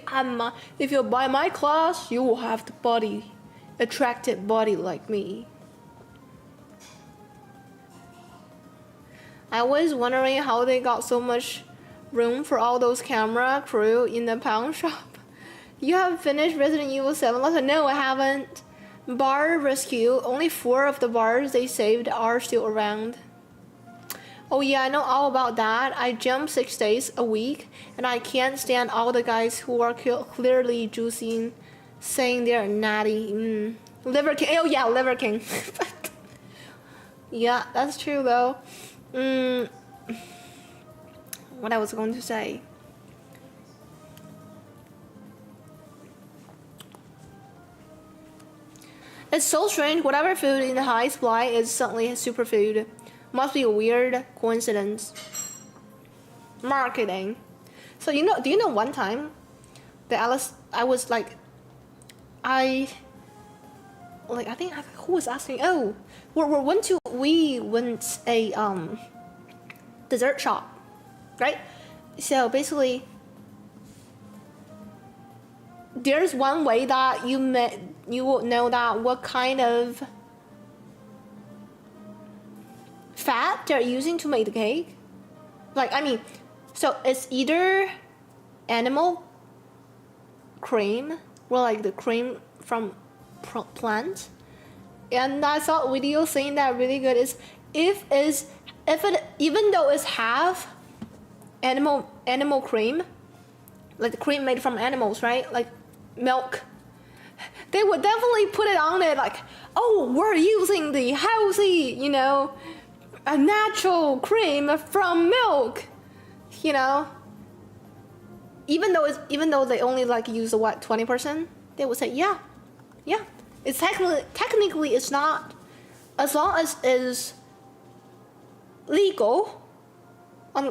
buy my class, you will have the body, attractive body like me. I was wondering how they got so much room for all those camera crew in the pawn shop. You have finished Resident Evil 7 lesson? No, I haven't. Bar rescue. Only 4 of the bars they saved are still around. Oh yeah, I know all about that. I jump 6 days a week, and I can't stand all the guys who are clearly juicing, saying they're natty. Liver King. Oh yeah, Liver King. Yeah, that's true though. What I was going to say. It's so strange. Whatever food in high supply is suddenly superfood. Must be a weird coincidence. Marketing. So do you know one time that I was like, I think who was asking? Oh, we went a dessert shop, right? So basically, there's one way that you will know that what kind of fat they're using to make the cake. Like, I mean, so it's either animal cream or like the cream from plant. And I saw a video saying that really good is if it even though it's half animal cream, like the cream made from animals, right? Like milk. They would definitely put it on it like, oh, we're using the healthy, a natural cream from milk, Even though they only like use the 20%, they would say yeah. It's technically it's not, as long as it's legal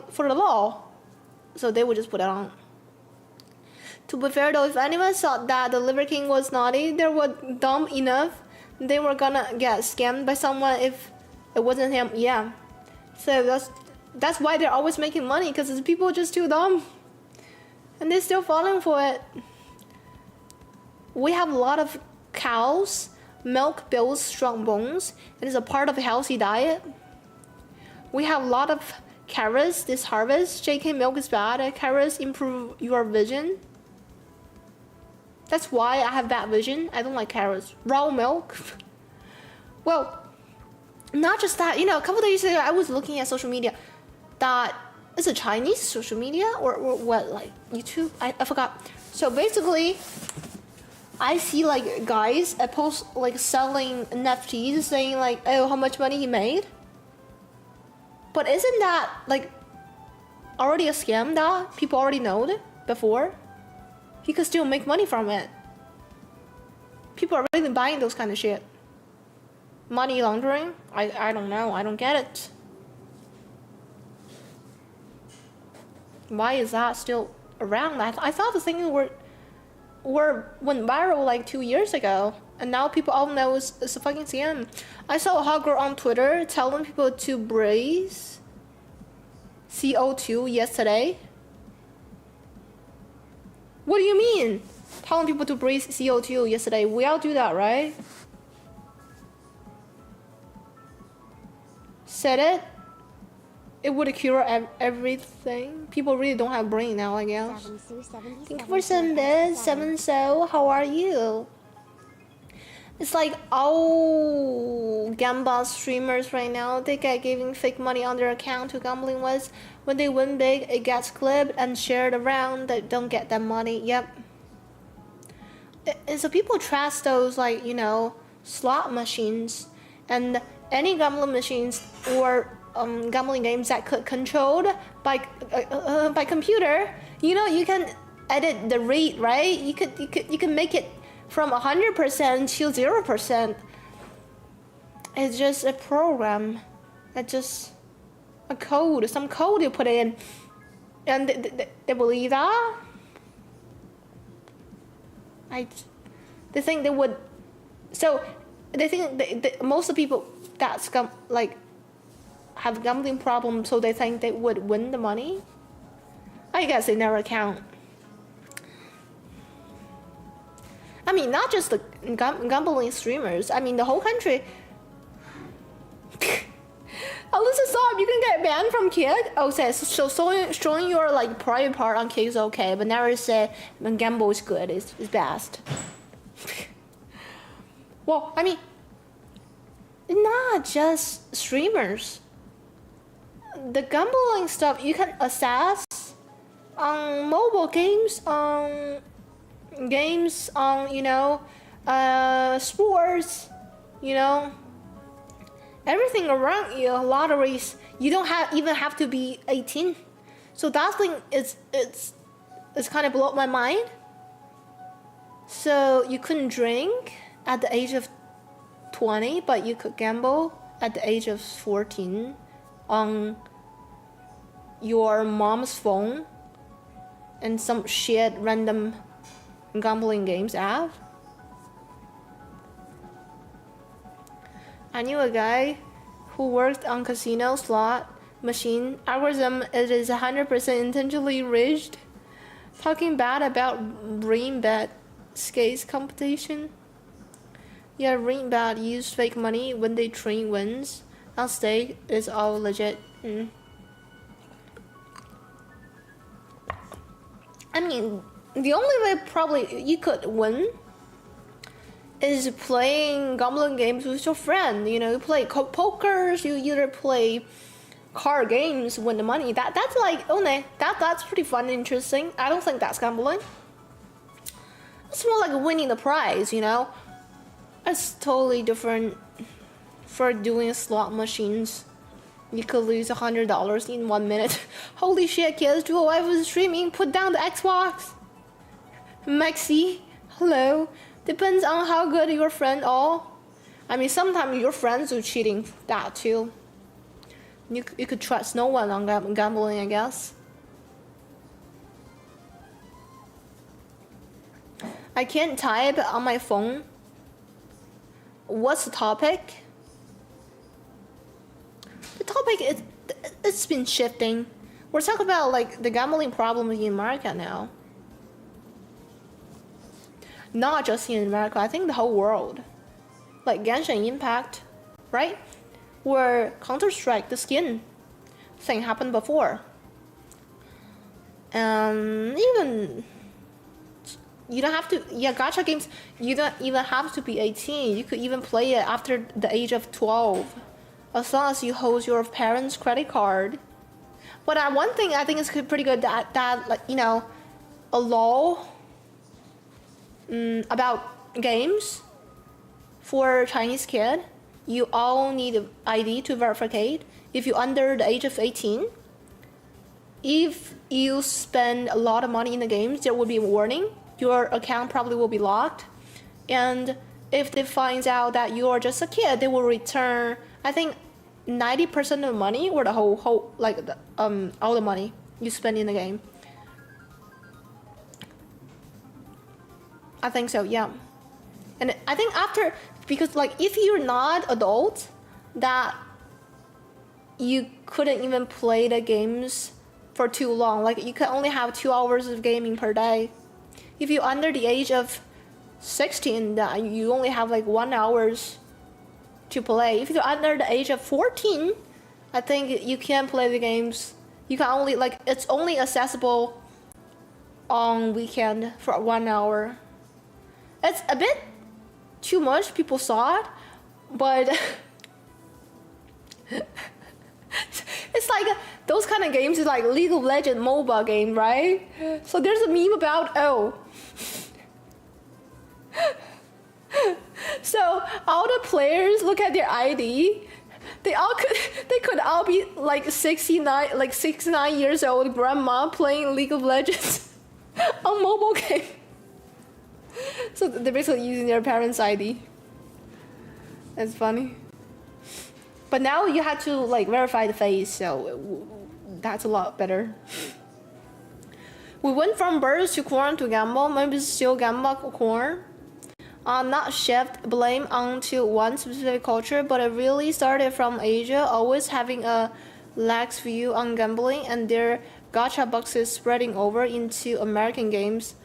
for the law, so they would just put it on. To be fair though, if anyone thought that the Liver King was naughty, they were dumb enough, they were gonna get scammed by someone if it wasn't him. Yeah. So that's why they're always making money, because people are just too dumb. And they're still falling for it. We have a lot of cows. Milk builds strong bones and is a part of a healthy diet. We have a lot of carrots this harvest. JK, milk is bad. Carrots improve your vision. That's why I have bad vision. I don't like carrots. Raw milk. Well, not just that. A couple days ago, I was looking at social media. That is a Chinese social media or what, like YouTube? I forgot. So basically, I see like guys post like selling NFTs, saying like, oh, how much money he made. But isn't that like already a scam that people already know it before? You could still make money from it. People are really buying those kind of shit. Money laundering? I don't know. I don't get it. Why is that still around? I thought the thing went viral like 2 years ago, and now people all know it's a fucking scam. I saw a hot girl on Twitter telling people to breathe CO2 yesterday. What do you mean? Telling people to breathe CO2 yesterday? We all do that, right? Said it. It would cure everything. People really don't have brain now, I guess. Thank you for sending this. 7so, how are you? It's like all gambling streamers right now. They get giving fake money on their account to gambling with. When they win big, it gets clipped and shared around. They don't get that money. Yep. And so people trust those like slot machines and any gambling machines or gambling games that could controlled by computer. You can edit the rate, right? You can make it from 100% to 0%. It's just a program. It's just a code, some code you put in, and they believe that. They think they would. So they think most of the people that have gambling problems, so they think they would win the money. I guess they never count. I mean, not just the gambling streamers. I mean, the whole country. Alyssa Saab, you can get banned from Kik. Oh, says so showing your like private part on Kik is okay, but never say when gamble is good is best. Well, I mean, not just streamers. The gambling stuff you can access on mobile games, on games, on sports, everything around you. Lotteries, you don't even have to be 18. So that thing it's kind of blew my mind. So you couldn't drink at the age of 20, but you could gamble at the age of 14 on your mom's phone and some shit random gambling games app. I knew a guy who worked on casino slot machine algorithm. It is 100% intentionally rigged. Talking bad about brain bet skates competition. Yeah, brain bet use fake money when they train wins. On stake is all legit. I mean, the only way probably you could win is playing gambling games with your friend. You play pokers, you either play card games, win the money. That's like, that's pretty fun and interesting. I don't think that's gambling. It's more like winning the prize, It's totally different for doing slot machines. You could lose $100 in 1 minute. Holy shit, kids, do I was streaming, put down the Xbox. Maxi, hello. Depends on how good your friends are. I mean, sometimes your friends are cheating that too. You could trust no one on gambling, I guess. I can't type on my phone. What's the topic? The topic it's been shifting. We're talking about like the gambling problem in America now. Not just in America, I think the whole world. Like Genshin Impact, right? Where Counter-Strike, the skin thing happened before. Even you don't have to, gacha games, you don't even have to be 18. You could even play it after the age of 12. As long as you hold your parents' credit card. But one thing I think is pretty good that like, a law about games for Chinese kid, you all need an ID to verify. If you're under the age of 18, if you spend a lot of money in the games, there will be a warning. Your account probably will be locked. And if they find out that you are just a kid, they will return, I think, 90% of the money, or the whole like all the money you spend in the game. I think so, yeah. And I think after, because like if you're not adult, that you couldn't even play the games for too long. Like you can only have 2 hours of gaming per day. If you're under the age of 16, that you only have like 1 hour to play. If you're under the age of 14, I think you can play the games. You can only it's only accessible on weekend for 1 hour. It's a bit too much, people saw it, but it's like those kind of games is like League of Legends mobile game, right? So there's a meme about so all the players look at their ID. They could all be like 69 years old grandma playing League of Legends on mobile game. So they're basically using their parents' ID. That's funny. But now you have to like verify the face, so that's a lot better. We went from birds to corn to gamble. Maybe still gamble corn. not shift blame onto one specific culture, but it really started from Asia, always having a lax view on gambling and their gacha boxes spreading over into American games.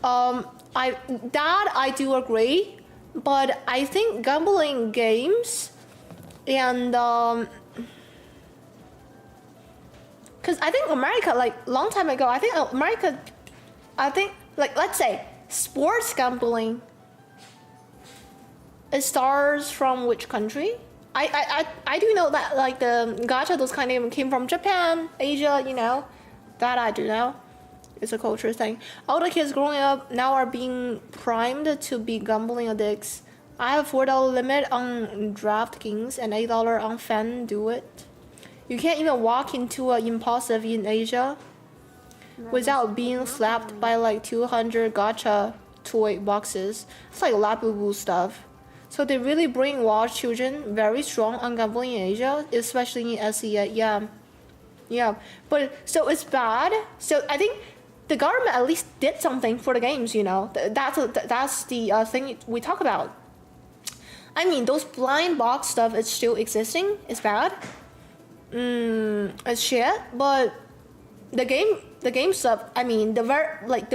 I do agree, but I think gambling games and because I think America, like long time ago, I think like let's say sports gambling. It starts from which country? I do know that like the gacha, those kind of came from Japan, Asia, you know. That I do know. It's a culture thing. All the kids growing up now are being primed to be gambling addicts. I have $4 limit on DraftKings and $8 on FanDuel. You can't even walk into an impulsive in Asia without being slapped by like 200 gacha toy boxes. It's like Labubu stuff. So they really brainwash children very strong on gambling in Asia, especially in SEA. Yeah. But so it's bad. So I think the government at least did something for the games, you know. That's the thing we talk about. I mean, those blind box stuff is still existing. It's bad. It's shit. But the game stuff. I mean, the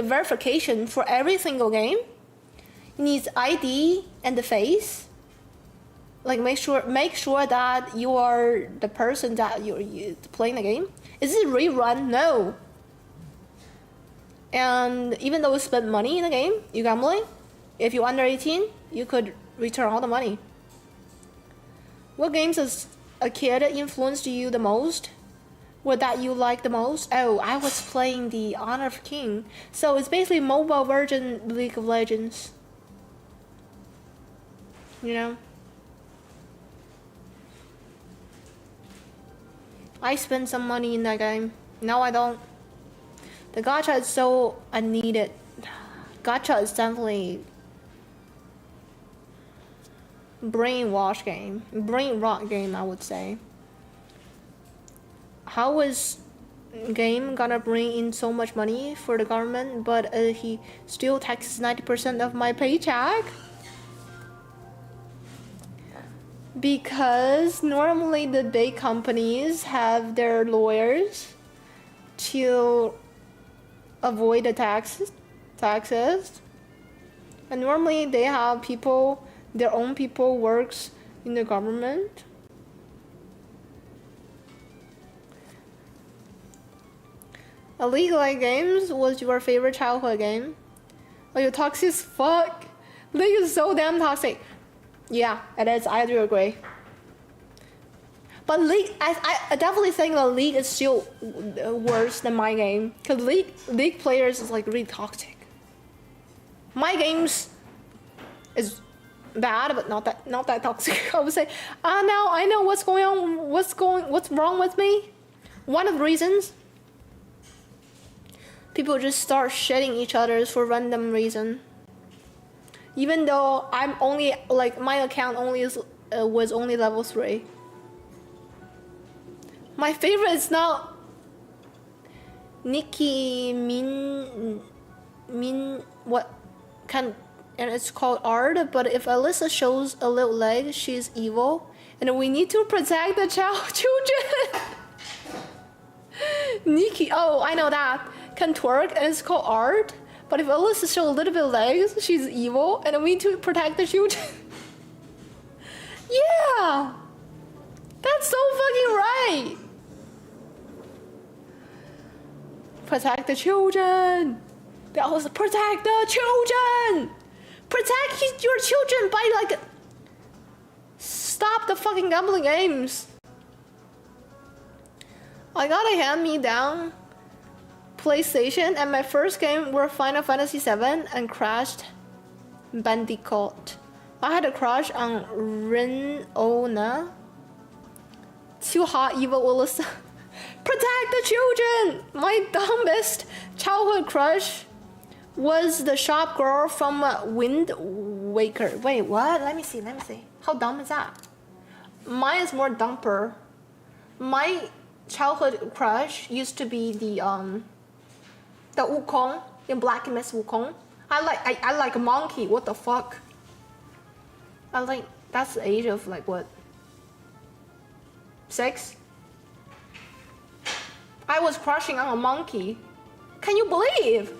verification for every single game needs ID and the face. Like make sure that you are the person that you're playing the game. Is it rerun? No. And even though you spend money in the game, you gambling. If you're under 18, you could return all the money. What games as a kid influenced you the most? What that you like the most? Oh, I was playing the Honor of King. So it's basically mobile version League of Legends. You know? I spent some money in that game. Now I don't. The gacha is so unneeded. Gacha is definitely brainwash game. Brain rot game, I would say. How is game gonna bring in so much money for the government, but he still taxes 90% of my paycheck? Because normally the big companies have their lawyers to avoid the taxes, and normally they have people, their own people works in the government. A League-like games was your favorite childhood game? Oh, you're toxic as fuck. League is so damn toxic. Yeah, it is. I do agree. But League, I definitely think the League is still worse than my game. Because League players is like really toxic. My games is bad, but not that toxic. I would say, now I know what's going on. What's wrong with me? One of the reasons. People just start shitting each other for random reason. Even though I'm only like my account only was only level 3. My favorite is not Nicki Min what kind, and it's called art. But if Alyssa shows a little leg, she's evil, and we need to protect the children. Nicki, oh I know that, can twerk and it's called art. But if Alyssa shows a little bit of legs, she's evil, and we need to protect the children. Yeah, that's so fucking right. Protect the children. That was protect the children. Protect your children by like stop the fucking gambling games. I got a hand-me-down PlayStation, and my first game were Final Fantasy VII and Crash Bandicoot. I had a crush on Renona. Too hot, evil Alyssa. Protect the children! My dumbest childhood crush was the shop girl from Wind Waker. Wait, what? Let me see. How dumb is that? Mine is more dumper. My childhood crush used to be the Wukong in Black Mist Wukong. I like a monkey. What the fuck? I like that's the age of like what? 6? I was crushing on a monkey. Can you believe?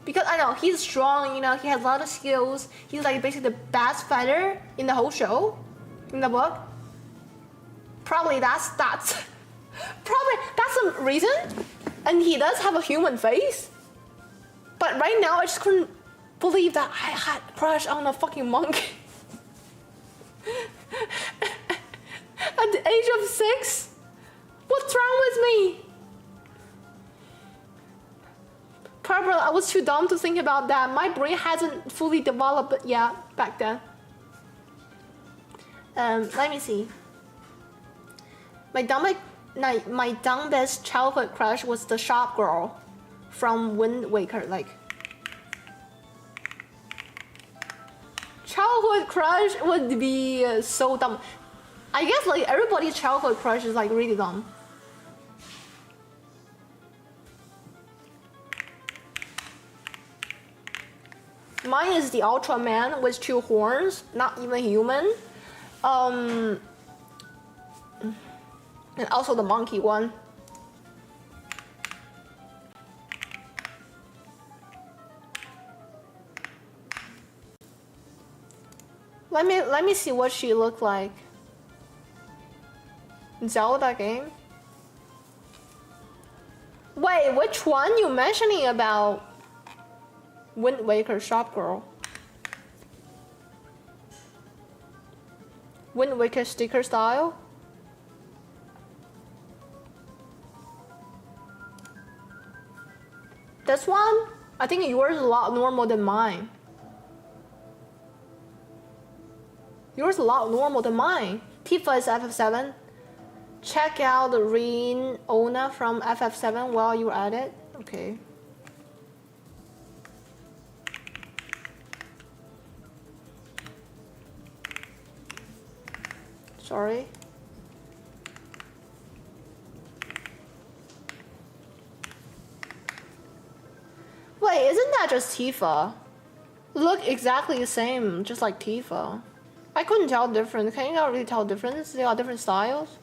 Because I know he's strong, you know, he has a lot of skills. He's like basically the best fighter in the whole show, in the book. Probably that's probably that's the reason. And he does have a human face. But right now I just couldn't believe that I had a crush on a fucking monkey. At the age of 6? What's wrong with me? Probably I was too dumb to think about that. My brain hasn't fully developed yet back then. Let me see. My dumbest childhood crush was the shop girl from Wind Waker. Like, childhood crush would be so dumb. I guess like everybody's childhood crush is like really dumb. Mine is the Ultraman with 2 horns, not even human. And also the monkey one. Let me see what she looked like. Zelda game? Wait, which one you mentioning about? Wind Waker shop girl. Wind Waker sticker style? This one? I think yours is a lot normal than mine. Yours is a lot normal than mine. Tifa is FF7. Check out the Rin Ona from FF7 while you're at it. Okay. Sorry. Wait, isn't that just Tifa? Look exactly the same, just like Tifa. I couldn't tell the difference. Can you not really tell the difference? They are different styles.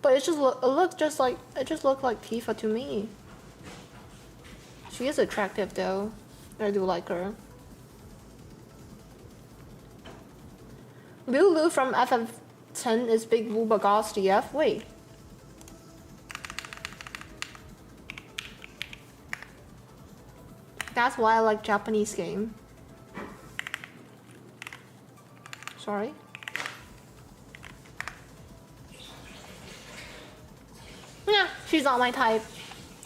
But it looked just like Tifa to me. She is attractive though. I do like her. Lulu from FF10 is Big Booba Goss DF. Wait. That's why I like Japanese game. Sorry. Yeah, she's not my type.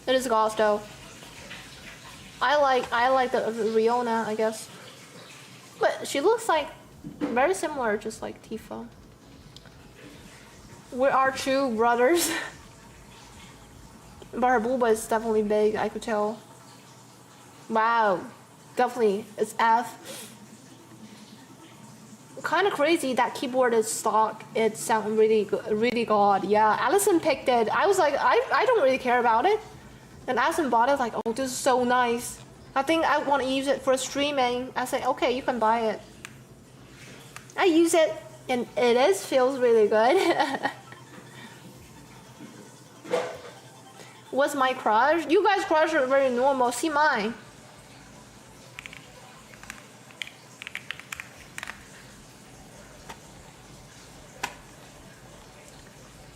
It is Goss though. I like the Riona, I guess. But she looks like very similar, just like Tifa. We are 2 brothers. But her booba is definitely big, I could tell. Wow, definitely, it's F. Kind of crazy that keyboard is stock. It sounds really good, really god. Yeah, Allison picked it. I was like, I don't really care about it. And Allison bought it like, oh, this is so nice. I think I want to use it for streaming. I said, okay, you can buy it. I use it and it feels really good. What's my crush? You guys' crush are very normal. See mine.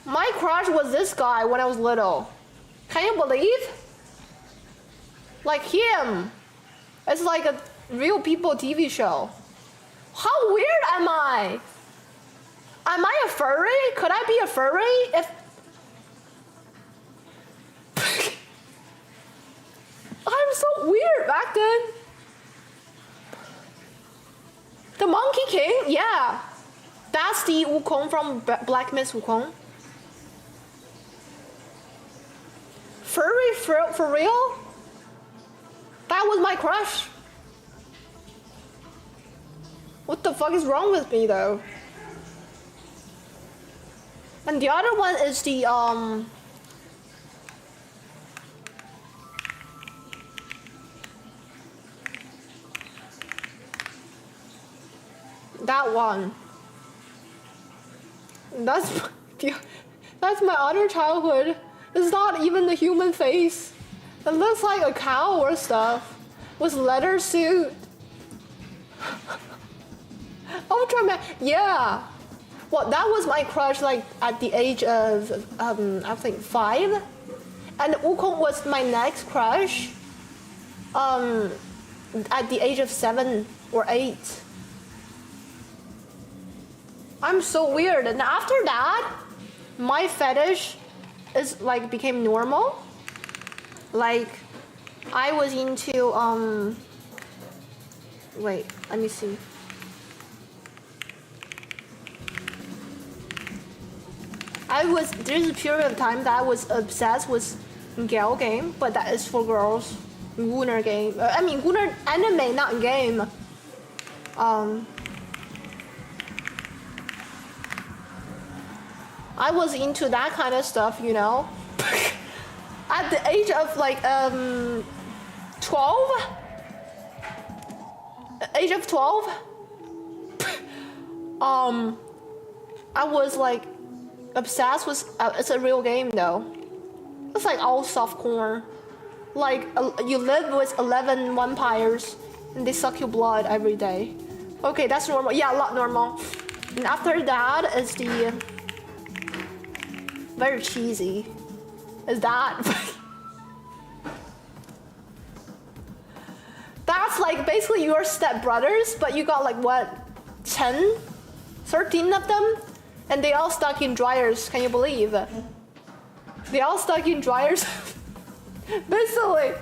My crush was this guy when I was little. Can you believe? Like him. It's like a real people TV show. How weird am I? Am I a furry? Could I be a furry if... I'm so weird back then. The Monkey King? Yeah. That's the Wukong from Black Myth Wukong. Furry for real? That was my crush. What the fuck is wrong with me though? And the other one is the That one. That's my other childhood. It's not even the human face. It looks like a cow or stuff with leather suit. Ultraman, yeah. Well, that was my crush like at the age of I think 5, and Wukong was my next crush at the age of 7 or 8. I'm so weird. And after that, my fetish is like became normal. Like I was into wait, let me see. There's a period of time that I was obsessed with Gal game, but that is for girls. Gunnar game. I mean Gunnar anime, not game. I was into that kind of stuff, you know. At the age of like 12. Age of 12. I was like obsessed with. It's a real game though. It's like all softcore. Like you live with 11 vampires and they suck your blood every day. Okay, that's normal. Yeah, a lot normal. And after that is the very cheesy. Is that? That's like basically your stepbrothers, but you got like what, 10, 13 of them, and they all stuck in dryers. Can you believe it? They all stuck in dryers. Basically,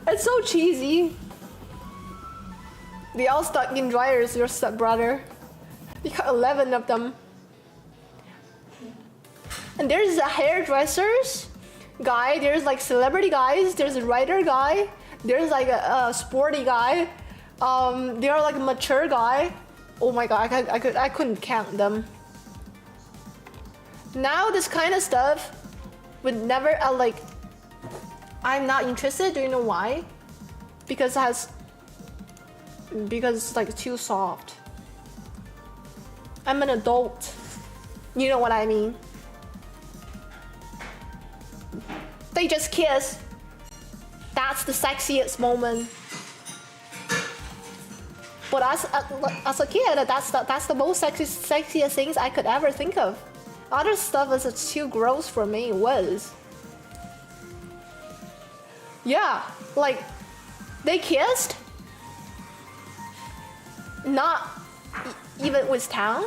it's so cheesy. They all stuck in dryers. Your stepbrother. You got 11 of them. And there's a hairdressers guy, there's like celebrity guys, there's a writer guy, there's like a sporty guy, they're like a mature guy. Oh my god, I couldn't count them. Now this kind of stuff would never like. I'm not interested. Do you know why? Because it's like too soft. I'm an adult. You know what I mean? They just kiss. That's the sexiest moment. But as a kid, that's the most sexiest things I could ever think of. Other stuff is too gross for me. It was. Yeah, like they kissed. Not even with tongue.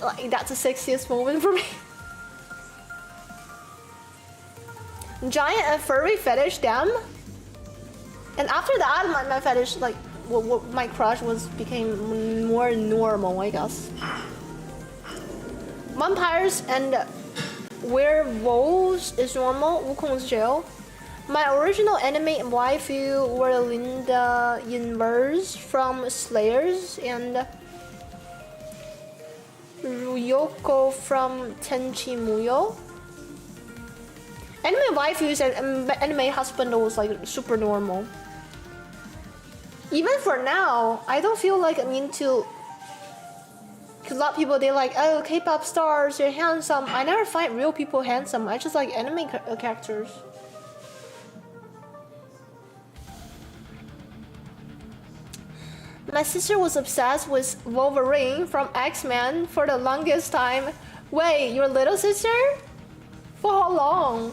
Like that's the sexiest moment for me. Giant and furry fetish, damn. And after that, my fetish, like, my crush became more normal, I guess. Vampires and werewolves is normal. Wukong's jail. My original anime waifu were Linda Inverse from Slayers and Ryoko from Tenchi Muyo. Anime waifus and anime husband was like super normal. Even for now, I don't feel like I'm into. Cause a lot of people they like, oh, K-pop stars, they're handsome. I never find real people handsome. I just like anime characters. My sister was obsessed with Wolverine from X-Men for the longest time. Wait, your little sister? For how long?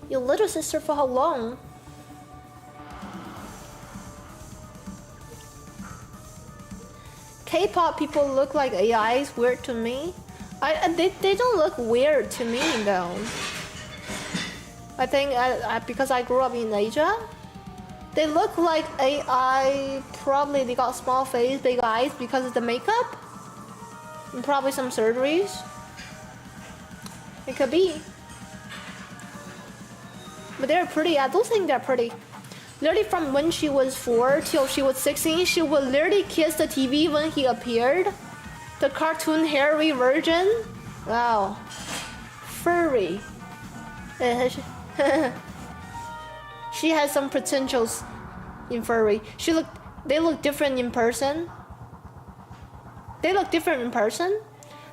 Your little sister for how long? K-pop people look like AIs, weird to me. They don't look weird to me though. I think because I grew up in Asia, they look like AI. Probably they got small face, big eyes because of the makeup. And probably some surgeries. It could be. But they're pretty. I don't think they're pretty. Literally from when she was 4 till she was 16, she would literally kiss the TV when he appeared. The cartoon hairy version. Wow. Furry. she has some potentials in furry. They look different in person.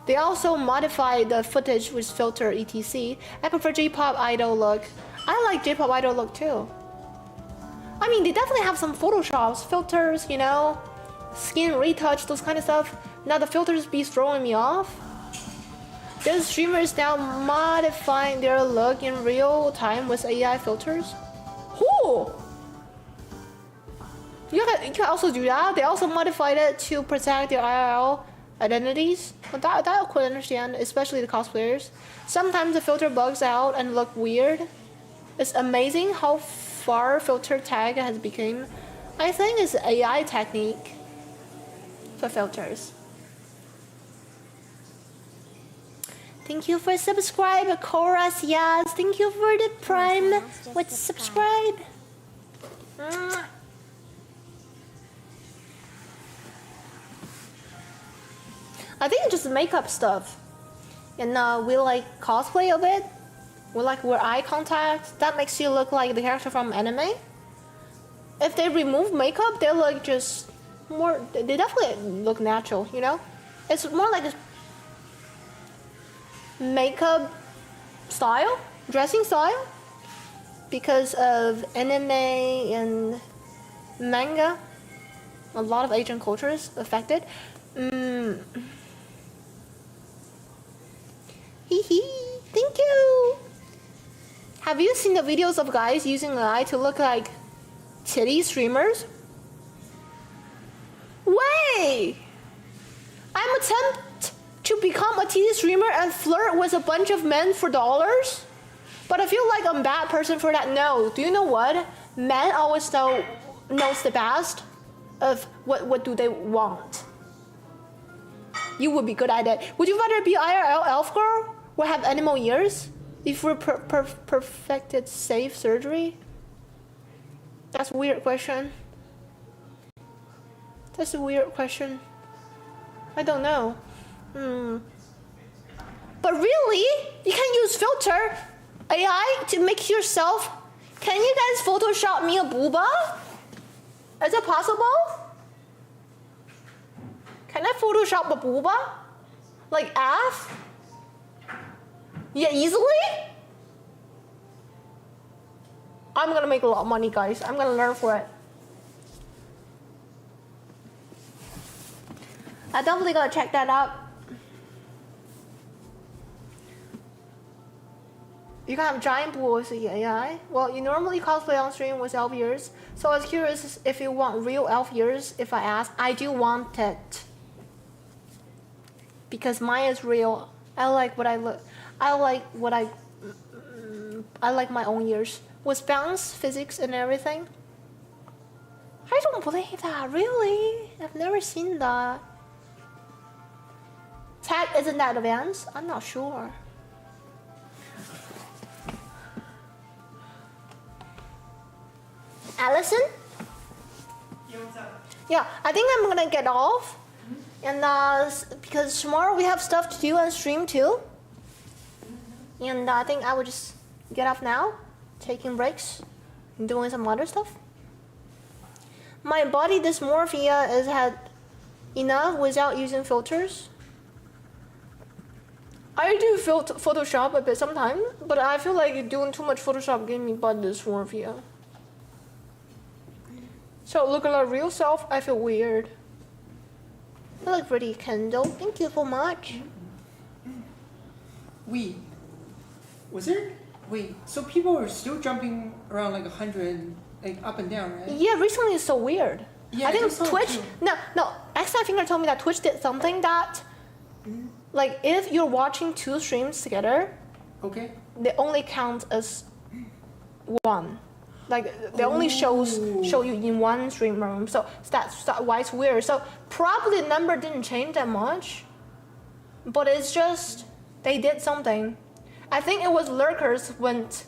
They also modify the footage with filter etc. I prefer J-pop idol look. I like J-pop idol look too. I mean, they definitely have some photoshops, filters, you know, skin retouch, those kind of stuff. Now the filters be throwing me off. There's streamers now modifying their look in real time with AI filters. Who? You can also do that. They also modified it to protect their IRL identities. But that I could understand, especially the cosplayers. Sometimes the filter bugs out and look weird. It's amazing how far filter tag has become. I think it's AI technique for filters. Thank you for subscribe, Chorus. Yes, thank you for the prime with subscribe. I think it's just makeup stuff, and we like cosplay of it. We like wear eye contact. That makes you look like the character from anime. If they remove makeup, they look just more. They definitely look natural, you know. It's more like a makeup style, dressing style, because of anime and manga. A lot of Asian cultures affected. Thank you. Have you seen the videos of guys using AI to look like titty streamers? Way! I'm attempt to become a titty streamer and flirt with a bunch of men for dollars? But I feel like I'm a bad person for that. No, do you know what? Men always knows the best of what do they want. You would be good at it. Would you rather be IRL elf girl or have animal ears if we're perfected safe surgery? That's a weird question. That's a weird question. I don't know. But really, you can use filter AI to make yourself. Can you guys Photoshop me a booba? Is it possible? Can I Photoshop a booba? Like ass? Yeah, easily? I'm gonna make a lot of money, guys. I'm gonna learn for it. I definitely gotta check that out. You can have giant boobs with AI. Well, you normally cosplay on stream with elf ears. So I was curious if you want real elf ears. If I ask, I do want it. Because mine is real. I like what I look. I like my own ears. With bounce, physics, and everything. I don't believe that, really. I've never seen that. Tag isn't that advanced? I'm not sure. Allison? Yeah, I think I'm gonna get off. And because tomorrow we have stuff to do on stream too. And I think I will just get off now, taking breaks, and doing some other stuff. My body dysmorphia has had enough without using filters. I do Photoshop a bit sometimes, but I feel like doing too much Photoshop gives me body dysmorphia. So looking like real self, I feel weird. You look pretty, Kendall. Thank you so much. So people are still jumping around like 100, like up and down, right? Yeah, recently it's so weird. Yeah, I think Twitch. Too. No. X-Finger told me that Twitch did something that, like, if you're watching two streams together, okay, they only count as one. Like they only show you in one stream room, so that's why it's weird. So probably the number didn't change that much, but it's just they did something. I think it was lurkers weren't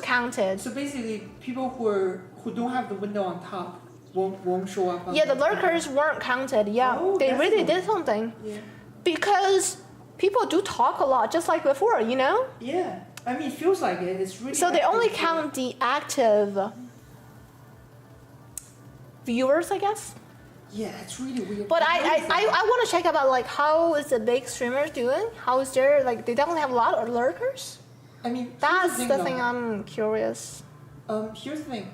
counted. So basically, people who don't have the window on top won't show up. Yeah, the lurkers weren't counted. Yeah, they really did something. Yeah. Because people do talk a lot, just like before, you know? Yeah. I mean, it feels like it. It's really. So they active, only yeah. count the active viewers, I guess. Yeah, it's really weird. But I want to check about like how is the big streamers doing? How is their like they definitely have a lot of lurkers. I mean, That's here's the though. thing I'm curious. Here's the thing,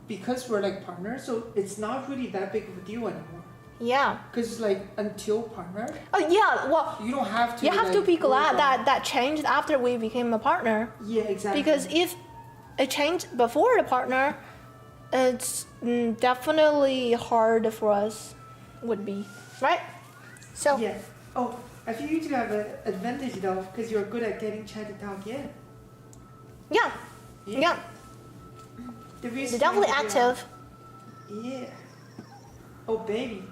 because we're like partners, so it's not really that big of a deal anymore. Yeah. Because like until partner, Oh yeah. Well, you don't have to. you have to like, be worry glad about- that changed after we became a partner. Yeah, exactly. Because if it changed before the partner, it's definitely hard for us. Would be right. So Yeah. Oh, I feel you do have an advantage though, because you're good at getting chat to talk in. yeah. Yeah. The reason They're definitely you- active. Yeah. Oh baby.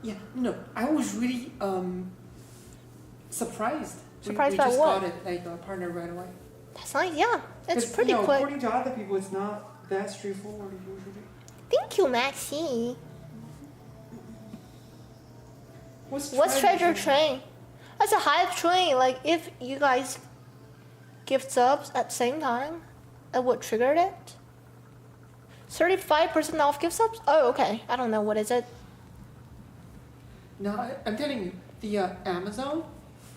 Yeah. No, I was really surprised. Surprised we by just what? got it like a partner right away. That's nice. Yeah. It's 'Cause, pretty you know, quick. According to other people, it's not that straightforward usually. Thank you, Maxi. What's Treasure Train? That's a hype train. Like if you guys give subs at the same time, it would trigger it. 35% off gift subs? Oh, okay. I don't know. What is it? No, I'm telling you, the Amazon,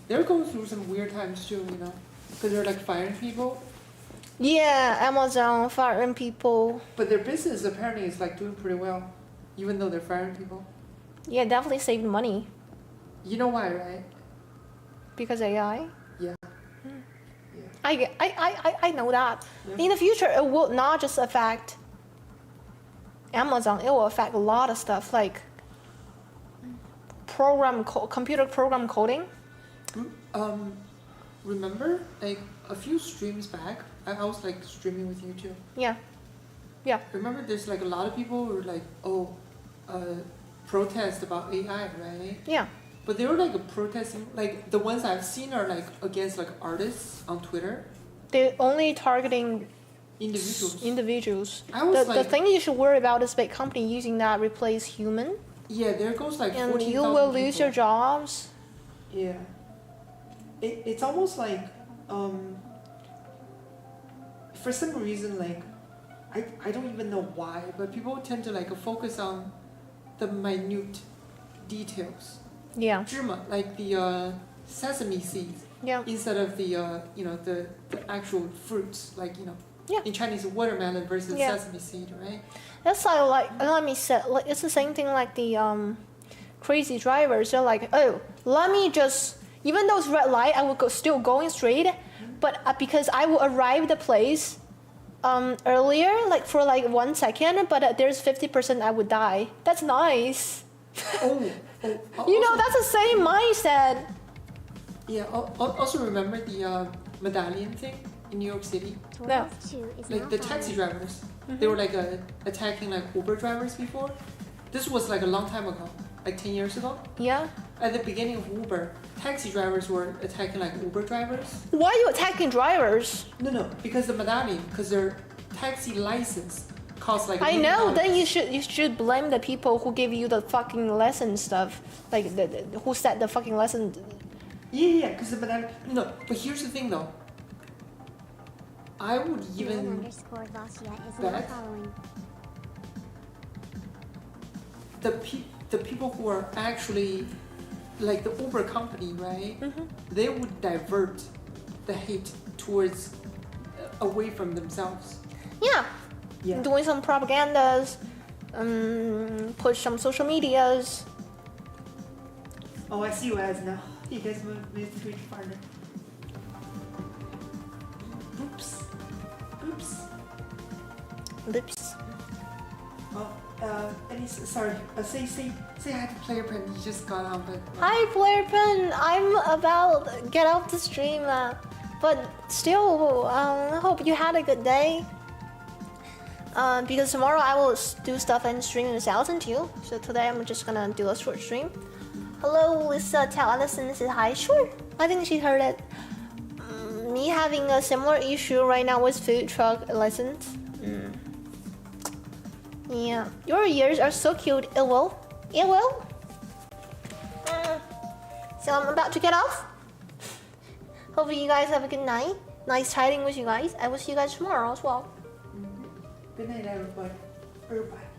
they're going through some weird times too, you know, because they're like firing people, Yeah, Amazon firing people. but their business apparently is like doing pretty well, even though they're firing people. Yeah, definitely saving money You know why, right? because AI. Yeah. I know that. Yeah. In the future, it will not just affect Amazon. It will affect a lot of stuff like computer program coding. Remember, like a few streams back, I was like streaming with you too. Yeah. Yeah. Remember, there's like a lot of people who were like, protest about AI, right? Yeah. But they were like protesting, like the ones I've seen are like against like artists on Twitter, They're only targeting individuals. individuals. I was The like, thing you should worry about is big company using that replace human, yeah, there goes like and 14,000 you will lose people. your jobs. Yeah. It's almost like, for some reason, like, I don't even know why, but people tend to like focus on the minute details. Yeah. 芝麻, like the sesame seeds, Yeah. instead of the the actual fruits, like Yeah. in Chinese watermelon versus Yeah. sesame seed, right? That's like let me say like it's the same thing like the crazy drivers. They're like, oh, let me just even though it's red light, I will go still going straight, but because I will arrive the place earlier, like for like 1 second, but there's 50% I would die. That's nice. You know, that's the same mindset. Yeah. Also remember the medallion thing in New York City, No. 2 is like now the taxi following. drivers. They were like attacking like Uber drivers before. This was like a long time ago, like 10 years ago. Yeah. At the beginning of Uber, taxi drivers were attacking like Uber drivers. Why are you attacking drivers? No, because the medallion, because their taxi license costs like. I $1 know. million. Then you should blame the people who give you the fucking lesson stuff, like who set the fucking lesson. Yeah, because the medallion. No, but here's the thing though. I would even. _Vosia is now bet following. the people who are actually like the Uber company, right? They would divert the hate towards away from themselves. Yeah. Yeah. Doing some propagandas, push some social medias. Oh, I see you guys now. You guys moved to each partner. Oops. Lips. Oh, sorry. Say hi to Player Pen. You just got on, but. Hi, Blair Pen. I'm about get off the stream, but still, I hope you had a good day. Because tomorrow I will do stuff and stream in 1000 too. So today I'm just gonna do a short stream. Hello, Lisa. Tell Allison this is hi. Sure. I think she heard it. Me having a similar issue right now with food truck license. Yeah, your ears are so cute. It will. So I'm about to get off. Hopefully you guys have a good night. Nice chatting with you guys. I will see you guys tomorrow as well. Good night, everybody. Everybody.